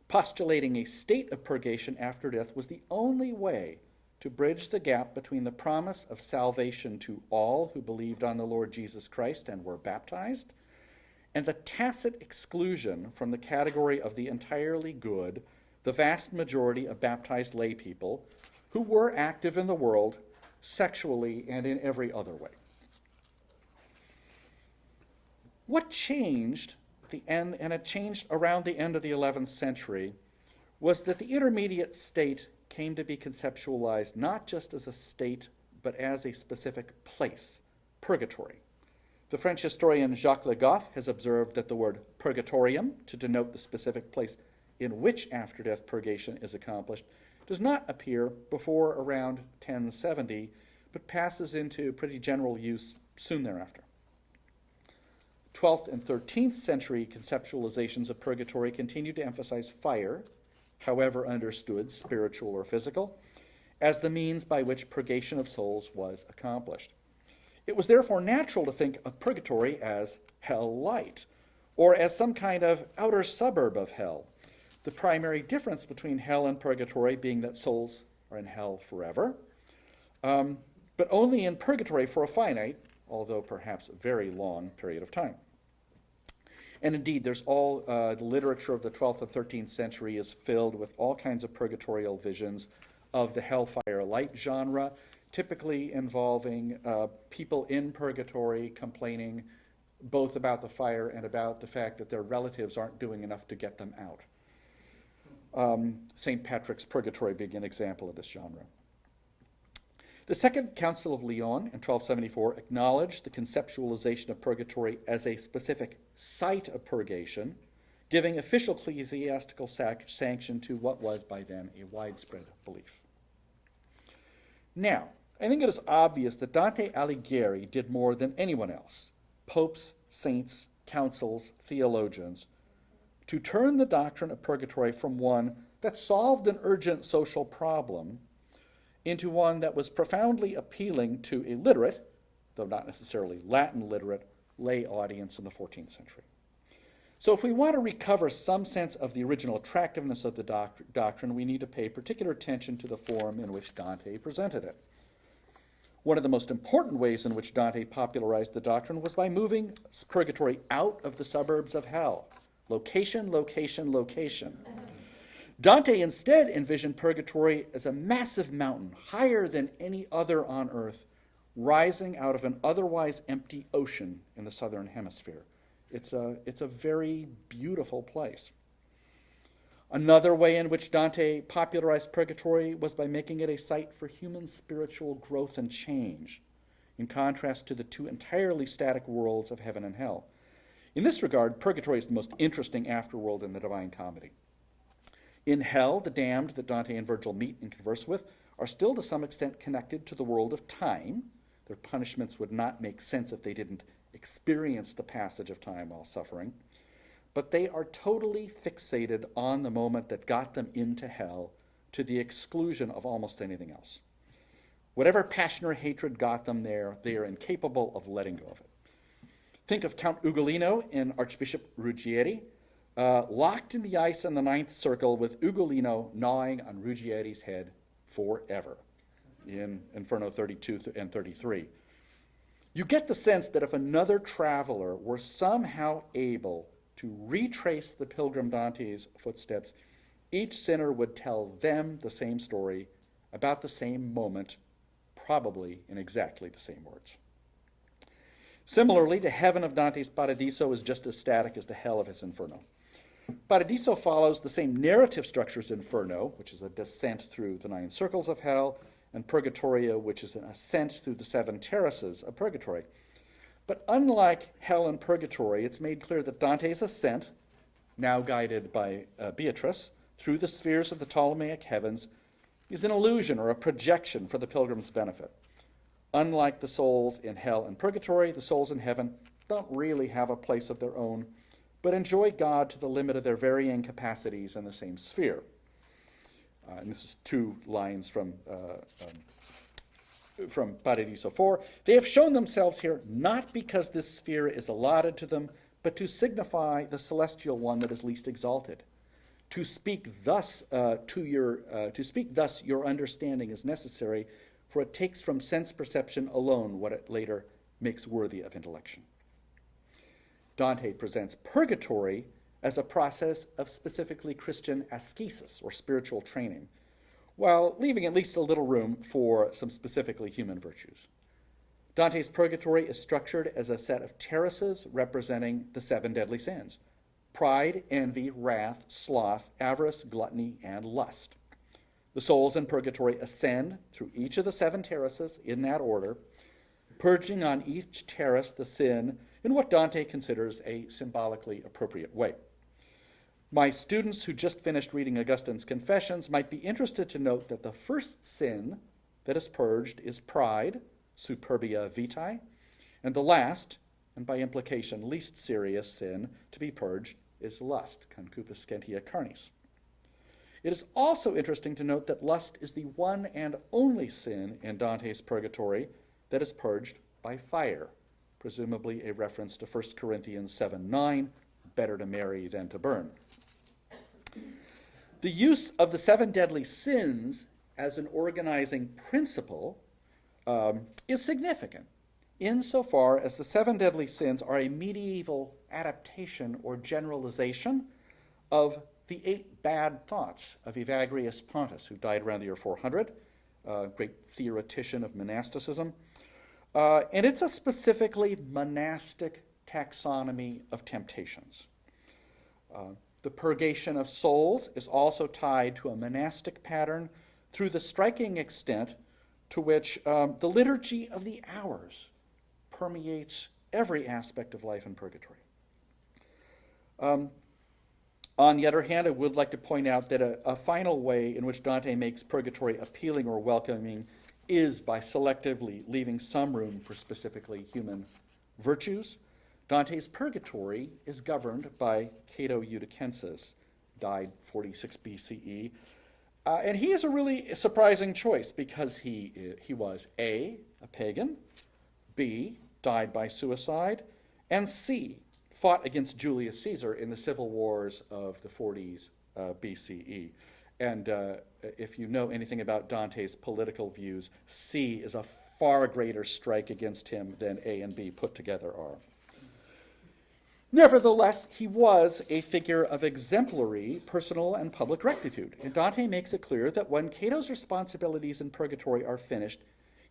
Postulating a state of purgation after death was the only way to bridge the gap between the promise of salvation to all who believed on the Lord Jesus Christ and were baptized, and the tacit exclusion from the category of the entirely good, the vast majority of baptized lay people who were active in the world sexually and in every other way. What changed at the end, and it changed around the end of the 11th century, was that the intermediate state came to be conceptualized not just as a state, but as a specific place, purgatory. The French historian Jacques Le Goff has observed that the word purgatorium, to denote the specific place in which after-death purgation is accomplished, does not appear before around 1070, but passes into pretty general use soon thereafter. 12th and 13th century conceptualizations of purgatory continue to emphasize fire, however understood, spiritual or physical, as the means by which purgation of souls was accomplished. It was therefore natural to think of purgatory as hell light, or as some kind of outer suburb of hell, the primary difference between hell and purgatory being that souls are in hell forever, but only in purgatory for a finite, although perhaps very long, period of time. And indeed, there's all the literature of the 12th and 13th century is filled with all kinds of purgatorial visions of the hellfire light genre, typically involving people in purgatory complaining both about the fire and about the fact that their relatives aren't doing enough to get them out. St. Patrick's Purgatory being an example of this genre. The Second Council of Lyon in 1274 acknowledged the conceptualization of purgatory as a specific site of purgation, giving official ecclesiastical sanction to what was by then a widespread belief. Now, I think it is obvious that Dante Alighieri did more than anyone else, popes, saints, councils, theologians, to turn the doctrine of purgatory from one that solved an urgent social problem into one that was profoundly appealing to a literate, though not necessarily Latin literate, lay audience in the 14th century. So if we want to recover some sense of the original attractiveness of the doctrine, we need to pay particular attention to the form in which Dante presented it. One of the most important ways in which Dante popularized the doctrine was by moving purgatory out of the suburbs of hell. Location, location, location. Dante instead envisioned purgatory as a massive mountain, higher than any other on earth, rising out of an otherwise empty ocean in the southern hemisphere. It's a very beautiful place. Another way in which Dante popularized purgatory was by making it a site for human spiritual growth and change, in contrast to the two entirely static worlds of heaven and hell. In this regard, purgatory is the most interesting afterworld in the Divine Comedy. In hell, the damned that Dante and Virgil meet and converse with are still to some extent connected to the world of time. Their punishments would not make sense if they didn't experience the passage of time while suffering. But they are totally fixated on the moment that got them into hell, to the exclusion of almost anything else. Whatever passion or hatred got them there, they are incapable of letting go of it. Think of Count Ugolino and Archbishop Ruggieri, locked in the ice in the ninth circle with Ugolino gnawing on Ruggieri's head forever in Inferno 32 and 33. You get the sense that if another traveler were somehow able to retrace the pilgrim Dante's footsteps, each sinner would tell them the same story about the same moment, probably in exactly the same words. Similarly, the heaven of Dante's Paradiso is just as static as the hell of his Inferno. Paradiso follows the same narrative structure as Inferno, which is a descent through the 9 circles of hell, and Purgatorio, which is an ascent through the 7 terraces of Purgatory. But unlike hell and Purgatory, it's made clear that Dante's ascent, now guided by Beatrice, through the spheres of the Ptolemaic heavens, is an illusion or a projection for the pilgrim's benefit. Unlike the souls in hell and Purgatory, the souls in heaven don't really have a place of their own, but enjoy God to the limit of their varying capacities in the same sphere. And this is 2 lines from Paradiso 4. They have shown themselves here not because this sphere is allotted to them, but to signify the celestial one that is least exalted. To speak thus, your understanding is necessary, for it takes from sense perception alone what it later makes worthy of intellection. Dante presents purgatory as a process of specifically Christian ascesis, or spiritual training, while leaving at least a little room for some specifically human virtues. Dante's Purgatory is structured as a set of terraces representing the 7 deadly sins: pride, envy, wrath, sloth, avarice, gluttony, and lust. The souls in Purgatory ascend through each of the 7 terraces in that order, purging on each terrace the sin in what Dante considers a symbolically appropriate way. My students who just finished reading Augustine's Confessions might be interested to note that the first sin that is purged is pride, superbia vitae, and the last, and by implication least serious sin to be purged, is lust, concupiscentia carnis. It is also interesting to note that lust is the one and only sin in Dante's Purgatory that is purged by fire, presumably a reference to 1 Corinthians 7:9, better to marry than to burn. The use of the 7 deadly sins as an organizing principle is significant, insofar as the 7 deadly sins are a medieval adaptation or generalization of the 8 bad thoughts of Evagrius Pontus, who died around the year 400, great theoretician of monasticism. And it's a specifically monastic taxonomy of temptations. The purgation of souls is also tied to a monastic pattern through the striking extent to which the liturgy of the hours permeates every aspect of life in purgatory. On the other hand, I would like to point out that a final way in which Dante makes purgatory appealing or welcoming is by selectively leaving some room for specifically human virtues. Dante's Purgatory is governed by Cato Eutychensis, died 46 BCE, and he is a really surprising choice because he was A, a pagan, B, died by suicide, and C, fought against Julius Caesar in the civil wars of the 40s BCE. And if you know anything about Dante's political views, C is a far greater strike against him than A and B put together are. Nevertheless, he was a figure of exemplary personal and public rectitude. And Dante makes it clear that when Cato's responsibilities in purgatory are finished,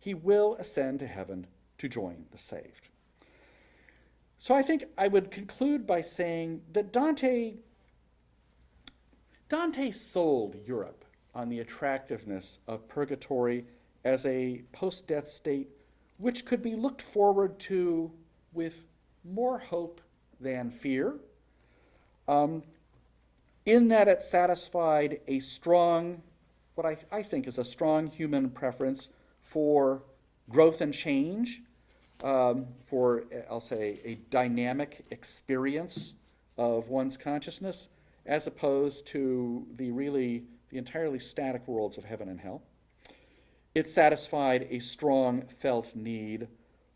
he will ascend to heaven to join the saved. So I think I would conclude by saying that Dante sold Europe on the attractiveness of purgatory as a post-death state which could be looked forward to with more hope than fear, in that it satisfied a strong, what I think is a strong human preference for growth and change, for, I'll say, a dynamic experience of one's consciousness, as opposed to the entirely static worlds of heaven and hell. It satisfied a strong felt need,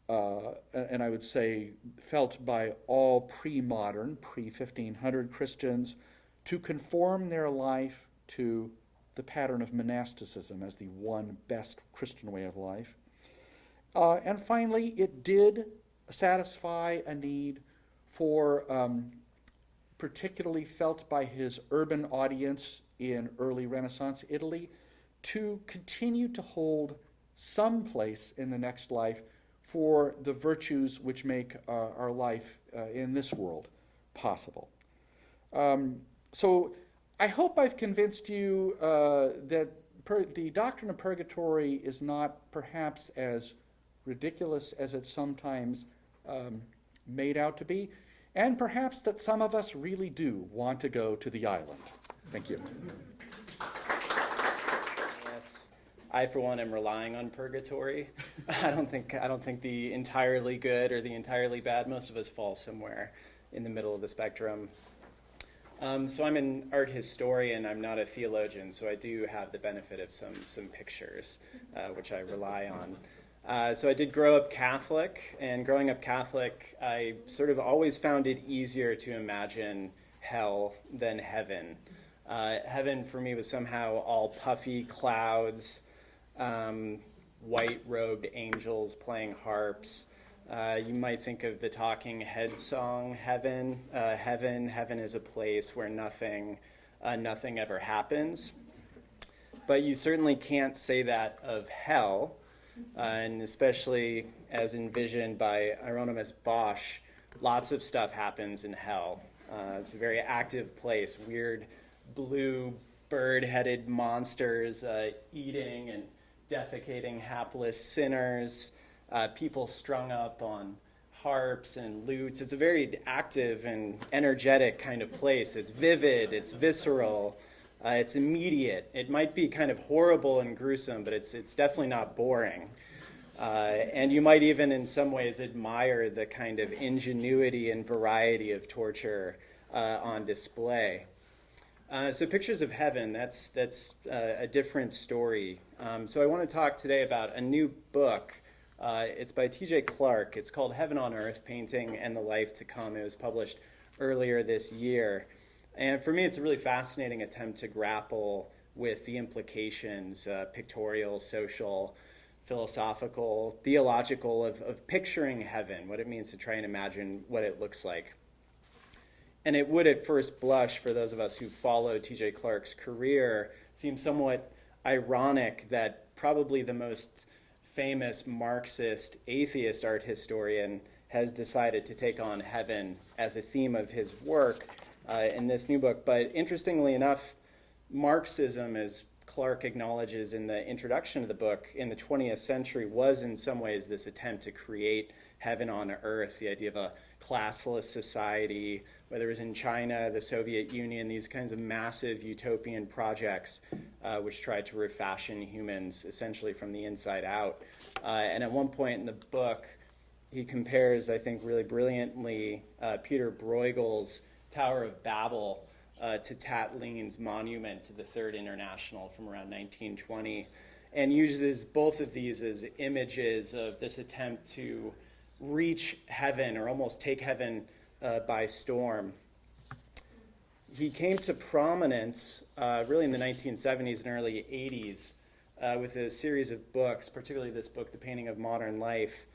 and I would say felt by all pre-modern, pre-1500 Christians, to conform their life to the pattern of monasticism as the one best Christian way of life. And finally, it did satisfy a need for, particularly felt by his urban audience in early Renaissance Italy, to continue to hold some place in the next life for the virtues which make our life in this world possible. So I hope I've convinced you that the doctrine of purgatory is not perhaps as ridiculous as it's sometimes made out to be, and perhaps that some of us really do want to go to the island. Thank you. Yes, I for one am relying on purgatory. I don't think the entirely good or the entirely bad. Most of us fall somewhere in the middle of the spectrum. So I'm an art historian. I'm not a theologian, so I do have the benefit of some pictures, which I rely on. So I did grow up Catholic, and growing up Catholic, I sort of always found it easier to imagine hell than heaven. Heaven for me was somehow all puffy clouds, white-robed angels playing harps. You might think of the Talking Heads song, Heaven. Heaven is a place where nothing ever happens. But you certainly can't say that of hell. And especially as envisioned by Hieronymus Bosch, lots of stuff happens in hell. It's a very active place, weird blue bird-headed monsters eating and defecating hapless sinners, people strung up on harps and lutes. It's a very active and energetic kind of place. It's vivid, it's visceral. It's immediate. It might be kind of horrible and gruesome, but it's definitely not boring. And you might even in some ways admire the kind of ingenuity and variety of torture on display. So pictures of heaven, that's a different story. So I want to talk today about a new book. It's by T.J. Clark. It's called Heaven on Earth, Painting and the Life to Come. It was published earlier this year. And for me, it's a really fascinating attempt to grapple with the implications, pictorial, social, philosophical, theological, of picturing heaven, what it means to try and imagine what it looks like. And it would at first blush, for those of us who follow T.J. Clark's career, seem somewhat ironic that probably the most famous Marxist atheist art historian has decided to take on heaven as a theme of his work in this new book. But interestingly enough, Marxism, as Clark acknowledges in the introduction of the book, in the 20th century was in some ways this attempt to create heaven on earth, the idea of a classless society, whether it was in China, the Soviet Union, these kinds of massive utopian projects which tried to refashion humans essentially from the inside out. And at one point in the book, he compares, I think really brilliantly, Peter Bruegel's Tower of Babel to Tatlin's monument to the Third International from around 1920, and uses both of these as images of this attempt to reach heaven or almost take heaven by storm. He came to prominence really in the 1970s and early 80s with a series of books, particularly this book, The Painting of Modern Life,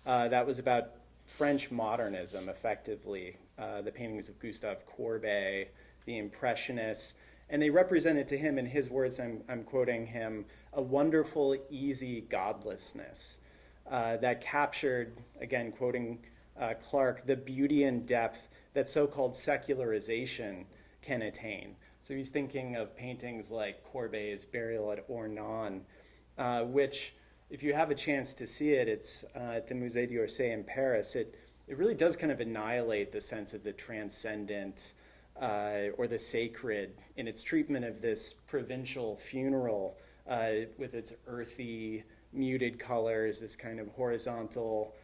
that was about French modernism, effectively, the paintings of Gustave Courbet, the Impressionists, and they represented to him, in his words, I'm quoting him, a wonderful, easy godlessness that captured, again, quoting Clark, the beauty and depth that so-called secularization can attain. So he's thinking of paintings like Courbet's Burial at Ornans, which, if you have a chance to see it, it's at the Musée d'Orsay in Paris. It really does kind of annihilate the sense of the transcendent or the sacred in its treatment of this provincial funeral with its earthy, muted colors, this kind of horizontal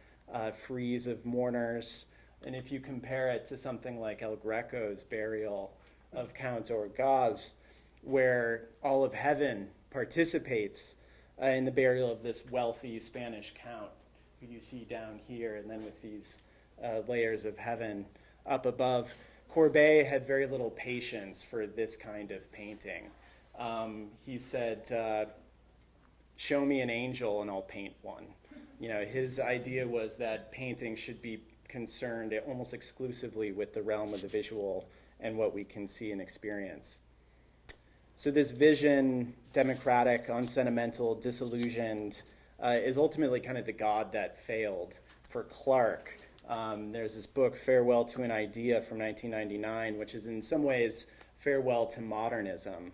frieze of mourners. And if you compare it to something like El Greco's Burial of Count Orgaz, where all of heaven participates in the burial of this wealthy Spanish count, who you see down here, and then with these layers of heaven up above. Courbet had very little patience for this kind of painting. He said, show me an angel and I'll paint one. You know, his idea was that painting should be concerned almost exclusively with the realm of the visual and what we can see and experience. So this vision, democratic, unsentimental, disillusioned, is ultimately kind of the God that failed for Clark. There's this book, Farewell to an Idea, from 1999, which is in some ways farewell to modernism.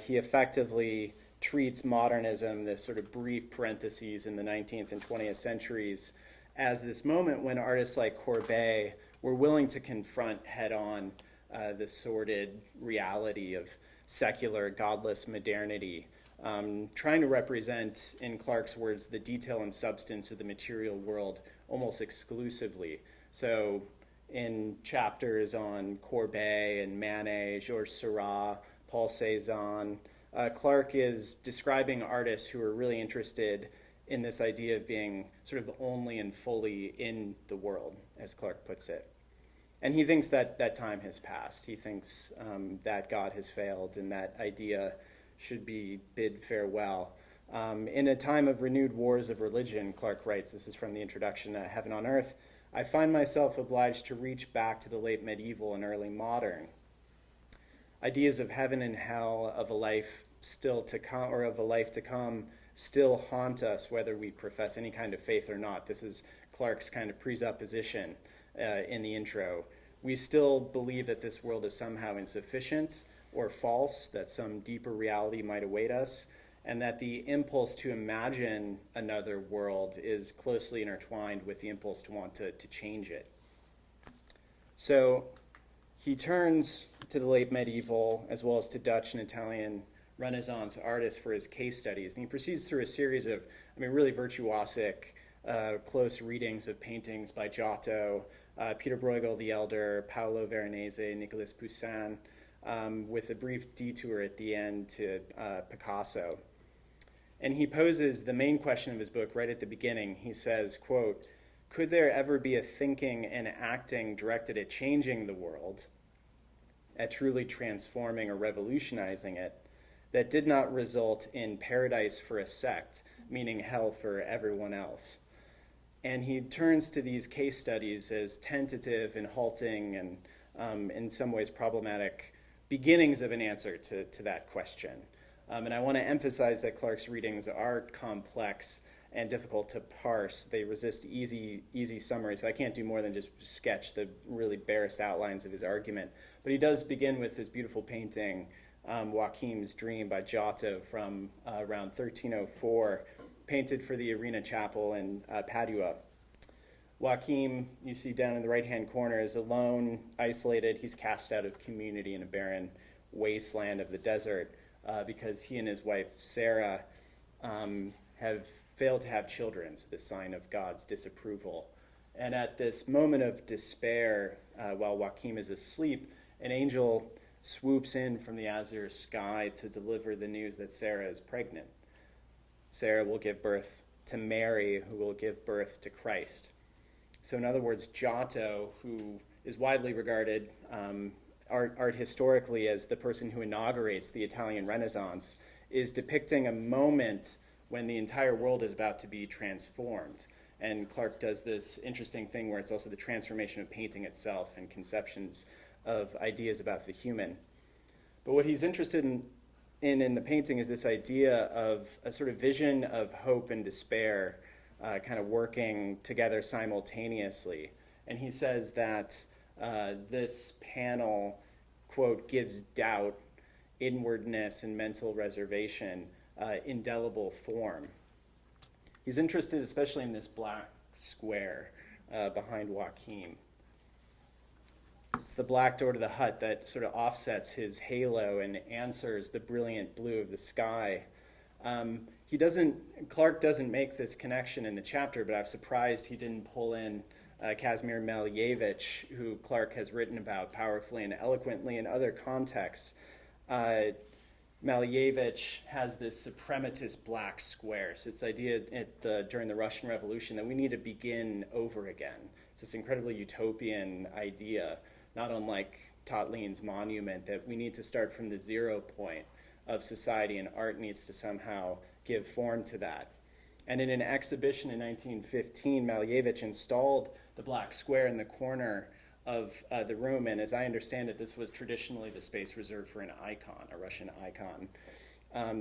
He effectively treats modernism, this sort of brief parentheses in the 19th and 20th centuries, as this moment when artists like Courbet were willing to confront head-on the sordid reality of secular, godless modernity, trying to represent, in Clark's words, the detail and substance of the material world almost exclusively. So in chapters on Courbet and Manet, Georges Seurat, Paul Cézanne, Clark is describing artists who are really interested in this idea of being sort of only and fully in the world, as Clark puts it. And he thinks that that time has passed. He thinks that God has failed and that idea should be bid farewell. In a time of renewed wars of religion, Clark writes, this is from the introduction to Heaven on Earth, I find myself obliged to reach back to the late medieval and early modern. Ideas of heaven and hell, of a life still to come, or of a life to come, still haunt us whether we profess any kind of faith or not. This is Clark's kind of presupposition in the intro. We still believe that this world is somehow insufficient or false, that some deeper reality might await us, and that the impulse to imagine another world is closely intertwined with the impulse to want to change it. So he turns to the late medieval as well as to Dutch and Italian Renaissance artists for his case studies, and he proceeds through a series of, really virtuosic, close readings of paintings by Giotto, Peter Bruegel the Elder, Paolo Veronese, Nicolas Poussin, with a brief detour at the end to Picasso. And he poses the main question of his book right at the beginning. He says, quote, could there ever be a thinking and acting directed at changing the world, at truly transforming or revolutionizing it, that did not result in paradise for a sect, meaning hell for everyone else? And he turns to these case studies as tentative and halting and in some ways problematic beginnings of an answer to that question. And I want to emphasize that Clark's readings are complex and difficult to parse. They resist easy summaries. So I can't do more than just sketch the really barest outlines of his argument. But he does begin with this beautiful painting, Joachim's Dream by Giotto from around 1304, painted for the Arena Chapel in Padua. Joachim, you see down in the right-hand corner, is alone, isolated. He's cast out of community in a barren wasteland of the desert because he and his wife, Sarah, have failed to have children, so the sign of God's disapproval. And at this moment of despair, while Joachim is asleep, an angel swoops in from the azure sky to deliver the news that Sarah is pregnant. Sarah will give birth to Mary, who will give birth to Christ. So in other words, Giotto, who is widely regarded art historically as the person who inaugurates the Italian Renaissance, is depicting a moment when the entire world is about to be transformed. And Clark does this interesting thing where it's also the transformation of painting itself and conceptions of ideas about the human. But what he's interested in the painting is this idea of a sort of vision of hope and despair kind of working together simultaneously. And he says that this panel, quote, gives doubt, inwardness, and mental reservation indelible form. He's interested especially in this black square behind Joachim. It's the black door to the hut that sort of offsets his halo and answers the brilliant blue of the sky. Clark doesn't make this connection in the chapter, but I'm surprised he didn't pull in Kazimir Malevich, who Clark has written about powerfully and eloquently in other contexts. Malevich has this suprematist black square. So it's idea during the Russian Revolution that we need to begin over again. It's this incredibly utopian idea, not unlike Totlin's monument, that we need to start from the 0 point of society, and art needs to somehow give form to that. And in an exhibition in 1915, Malevich installed the black square in the corner of the room, and as I understand it, this was traditionally the space reserved for an icon, a Russian icon.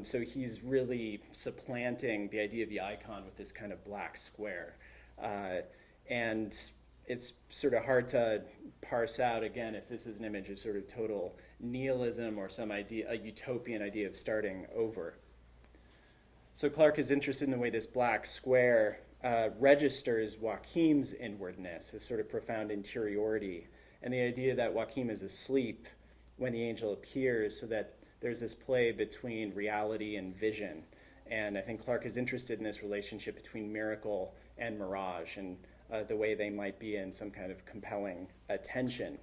So he's really supplanting the idea of the icon with this kind of black square. And it's sort of hard to parse out, again, if this is an image of sort of total nihilism or some idea, a utopian idea of starting over. So Clark is interested in the way this black square registers Joachim's inwardness, his sort of profound interiority, and the idea that Joachim is asleep when the angel appears, so that there's this play between reality and vision. And I think Clark is interested in this relationship between miracle and mirage, and the way they might be in some kind of compelling tension.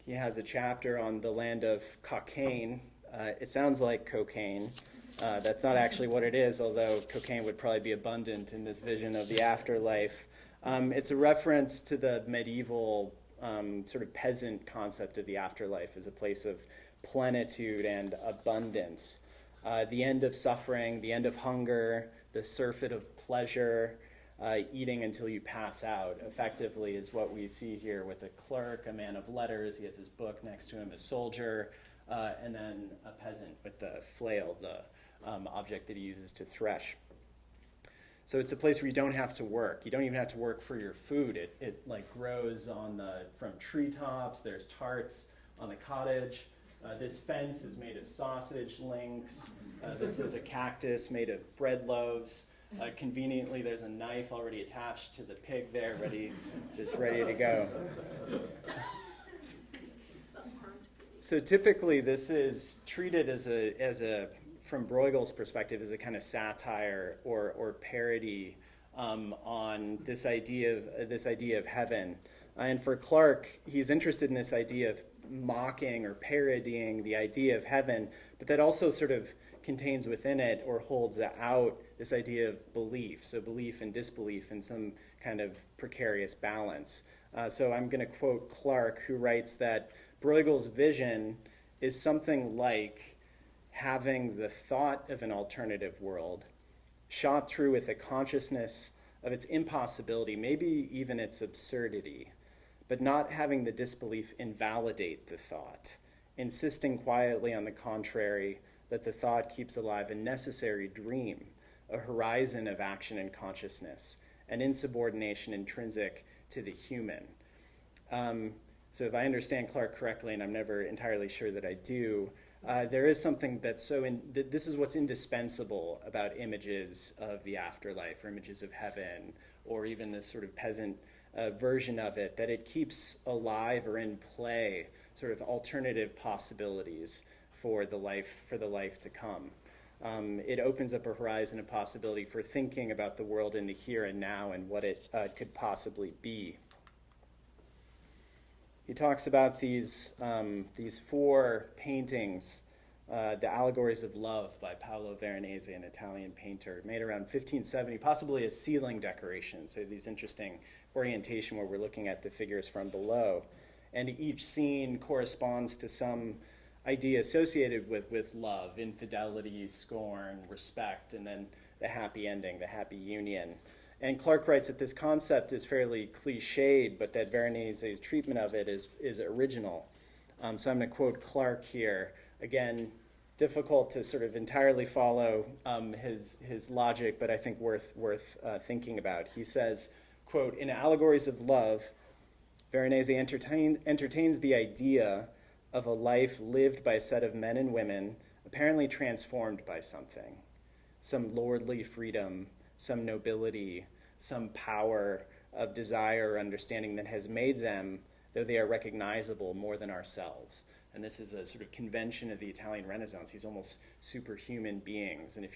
He has a chapter on the land of cocaine. It sounds like cocaine. That's not actually what it is, although cocaine would probably be abundant in this vision of the afterlife. It's a reference to the medieval sort of peasant concept of the afterlife as a place of plenitude and abundance. The end of suffering, the end of hunger, the surfeit of pleasure, eating until you pass out, effectively is what we see here with a clerk, a man of letters. He has his book next to him, a soldier, and then a peasant with the flail, the object that he uses to thresh. So it's a place where you don't have to work. You don't even have to work for your food. It like grows from treetops. There's tarts on the cottage. This fence is made of sausage links. This is a cactus made of bread loaves. Conveniently, there's a knife already attached to the pig there, ready to go. So typically, this is treated as a from Bruegel's perspective, as a kind of satire or parody on this idea of heaven. And for Clark, he's interested in this idea of mocking or parodying the idea of heaven, but that also sort of contains within it or holds out this idea of belief, so belief and disbelief in some kind of precarious balance. So I'm going to quote Clark, who writes that Bruegel's vision is something like having the thought of an alternative world shot through with a consciousness of its impossibility, maybe even its absurdity, but not having the disbelief invalidate the thought, insisting quietly on the contrary that the thought keeps alive a necessary dream, a horizon of action and consciousness, an insubordination intrinsic to the human. So if I understand Clark correctly, and I'm never entirely sure that I do, there is something that's this is what's indispensable about images of the afterlife, or images of heaven, or even this sort of peasant version of it, that it keeps alive or in play sort of alternative possibilities for the life to come. It opens up a horizon of possibility for thinking about the world in the here and now and what it could possibly be. He talks about these four paintings The Allegories of Love by Paolo Veronese, an Italian painter, made around 1570, possibly a ceiling decoration, so these interesting orientation where we're looking at the figures from below. And each scene corresponds to some idea associated with love, infidelity, scorn, respect, and then the happy ending, the happy union. And Clark writes that this concept is fairly cliched, but that Veronese's treatment of it is original. So I'm going to quote Clark here. Again, difficult to sort of entirely follow his logic, but I think worth thinking about. He says, quote, "In Allegories of Love, Veronese entertains the idea of a life lived by a set of men and women apparently transformed by something, some lordly freedom, some nobility, some power of desire or understanding that has made them, though they are recognizable, more than ourselves." And this is a sort of convention of the Italian Renaissance, these almost superhuman beings. And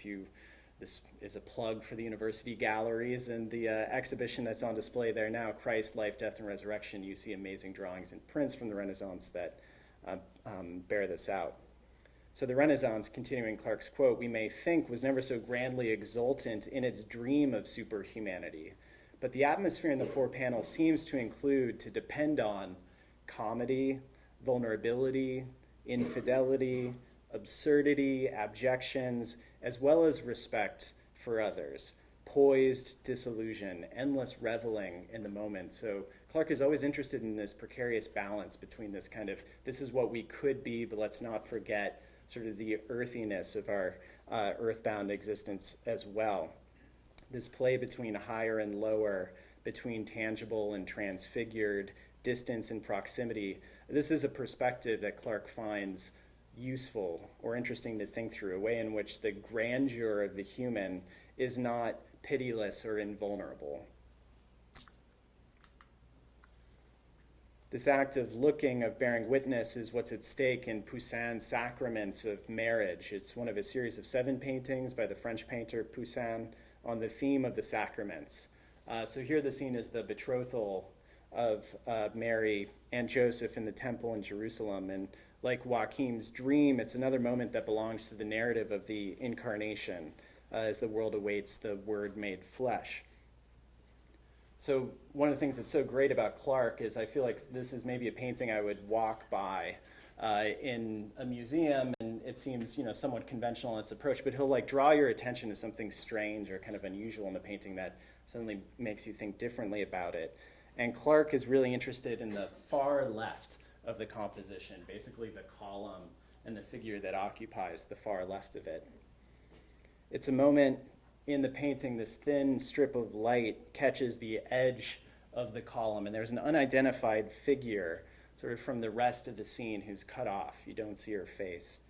this is a plug for the university galleries and the exhibition that's on display there now, Christ, Life, Death, and Resurrection. You see amazing drawings and prints from the Renaissance that bear this out. So the Renaissance, continuing Clark's quote, we may think was never so grandly exultant in its dream of superhumanity, but the atmosphere in the four panels seems to depend on comedy, vulnerability, infidelity, absurdity, abjections, as well as respect for others, poised disillusion, endless reveling in the moment. So Clark is always interested in this precarious balance between this kind of, this is what we could be, but let's not forget sort of the earthiness of our earthbound existence as well. This play between higher and lower, between tangible and transfigured, distance and proximity. This is a perspective that Clark finds useful or interesting to think through, a way in which the grandeur of the human is not pitiless or invulnerable. This act of looking, of bearing witness, is what's at stake in Poussin's Sacraments of Marriage. It's one of a series of 7 paintings by the French painter Poussin on the theme of the sacraments. So here the scene is the betrothal of Mary and Joseph in the temple in Jerusalem. And like Watkins' dream, it's another moment that belongs to the narrative of the incarnation as the world awaits the Word made flesh. So one of the things that's so great about Clark is I feel like this is maybe a painting I would walk by in a museum, and it seems somewhat conventional in its approach, but he'll draw your attention to something strange or kind of unusual in the painting that suddenly makes you think differently about it. And Clark is really interested in the far left of the composition, basically the column and the figure that occupies the far left of it. It's a moment in the painting, this thin strip of light catches the edge of the column, and there's an unidentified figure sort of from the rest of the scene who's cut off. You don't see her face.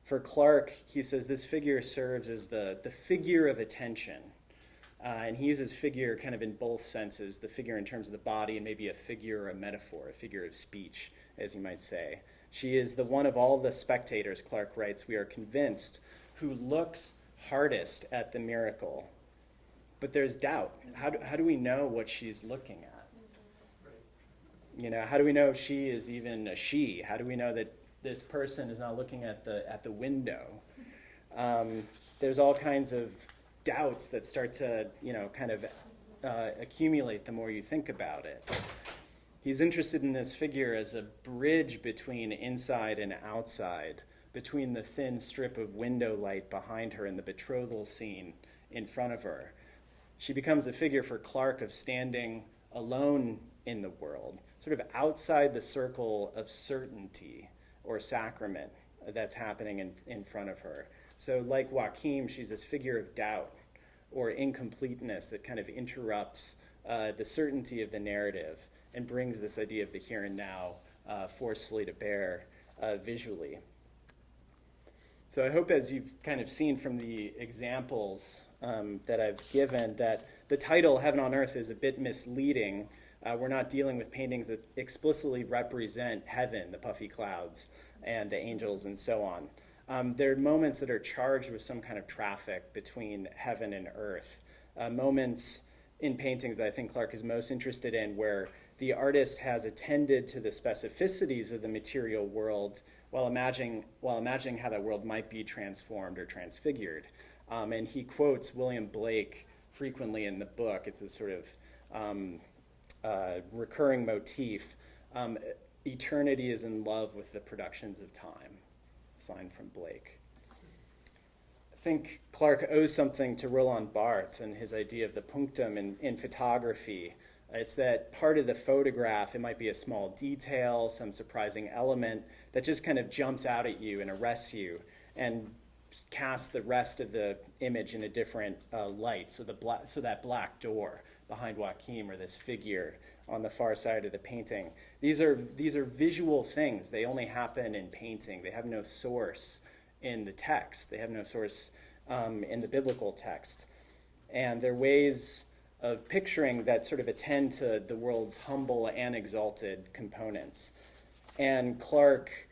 For Clark, he says this figure serves as the figure of attention. And he uses figure kind of in both senses, the figure in terms of the body and maybe a figure or a metaphor, a figure of speech, as you might say. She is the one of all the spectators, Clark writes, we are convinced, who looks hardest at the miracle. But there's doubt. How do we know what she's looking at? How do we know she is even a she? How do we know that this person is not looking at the window? There's all kinds of doubts that start to, accumulate the more you think about it. He's interested in this figure as a bridge between inside and outside, between the thin strip of window light behind her and the betrothal scene in front of her. She becomes a figure for Clark of standing alone in the world, sort of outside the circle of certainty or sacrament that's happening in front of her. So like Joachim, she's this figure of doubt or incompleteness that kind of interrupts the certainty of the narrative and brings this idea of the here and now forcefully to bear visually. So I hope, as you've kind of seen from the examples that I've given, that the title, Heaven on Earth, is a bit misleading. We're not dealing with paintings that explicitly represent heaven, the puffy clouds, and the angels, and so on. There are moments that are charged with some kind of traffic between heaven and earth. Moments in paintings that I think Clark is most interested in, where the artist has attended to the specificities of the material world while imagining how that world might be transformed or transfigured. And he quotes William Blake frequently in the book. It's a sort of recurring motif. Eternity is in love with the productions of time, a sign from Blake. I think Clarke owes something to Roland Barthes and his idea of the punctum in photography. It's that part of the photograph, it might be a small detail, some surprising element that just kind of jumps out at you and arrests you and casts the rest of the image in a different light. So that black door behind Watkins, or this figure on the far side of the painting. These are visual things. They only happen in painting. They have no source in the text. They have no source in the biblical text. And they're ways of picturing that sort of attend to the world's humble and exalted components. And Clarke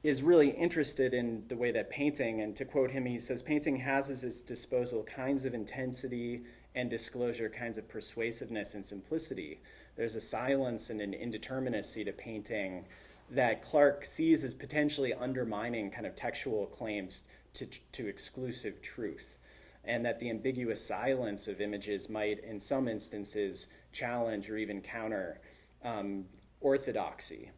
is really interested in the way that painting, and to quote him, he says, painting has at its disposal kinds of intensity and disclosure, kinds of persuasiveness and simplicity. There's a silence and an indeterminacy to painting that Clarke sees as potentially undermining kind of textual claims to exclusive truth, and that the ambiguous silence of images might, in some instances, challenge or even counter orthodoxy.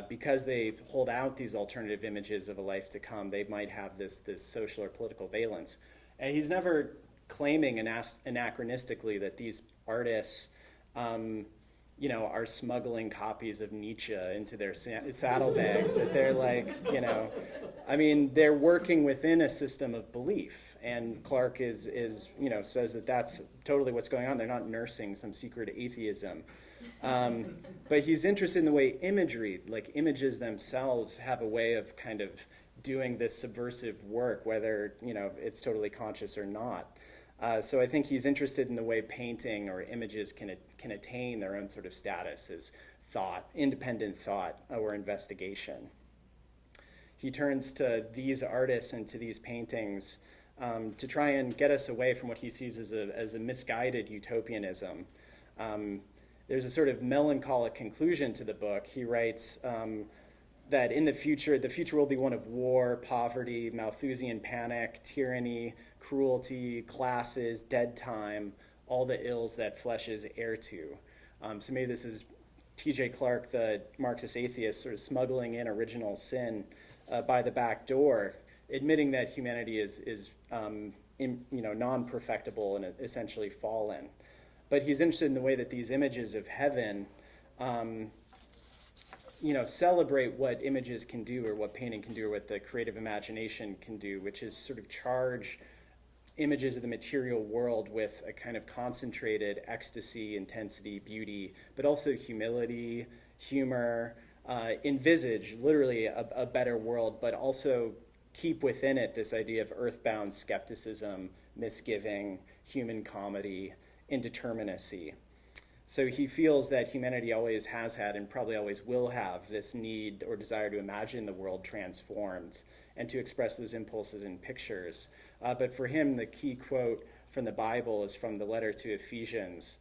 Because they hold out these alternative images of a life to come, they might have this social or political valence. And he's never claiming anachronistically that these artists are smuggling copies of Nietzsche into their saddlebags, that they're they're working within a system of belief. And Clarke says that that's totally what's going on. They're not nursing some secret atheism. But he's interested in the way imagery, like images themselves, have a way of kind of doing this subversive work, whether it's totally conscious or not. So I think he's interested in the way painting or images can attain their own sort of status as thought, independent thought, or investigation. He turns to these artists and to these paintings to try and get us away from what he sees as a misguided utopianism. There's a sort of melancholic conclusion to the book. He writes that in the future will be one of war, poverty, Malthusian panic, tyranny, cruelty, classes, dead time, all the ills that flesh is heir to. So maybe this is T.J. Clarke, the Marxist atheist, sort of smuggling in original sin by the back door, admitting that humanity is non-perfectible and essentially fallen. But he's interested in the way that these images of heaven celebrate what images can do, or what painting can do, or what the creative imagination can do, which is sort of charge images of the material world with a kind of concentrated ecstasy, intensity, beauty, but also humility, humor, envisage literally a better world, but also keep within it this idea of earthbound skepticism, misgiving, human comedy, indeterminacy. So he feels that humanity always has had, and probably always will have, this need or desire to imagine the world transformed and to express those impulses in pictures. But for him, the key quote from the Bible is from the letter to Ephesians.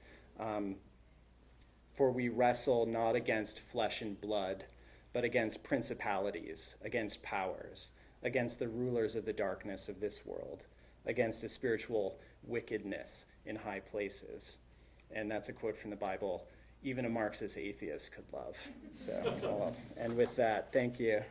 For we wrestle not against flesh and blood, but against principalities, against powers, against the rulers of the darkness of this world, against a spiritual wickedness in high places. And that's a quote from the Bible even a Marxist atheist could love. So, and with that, thank you.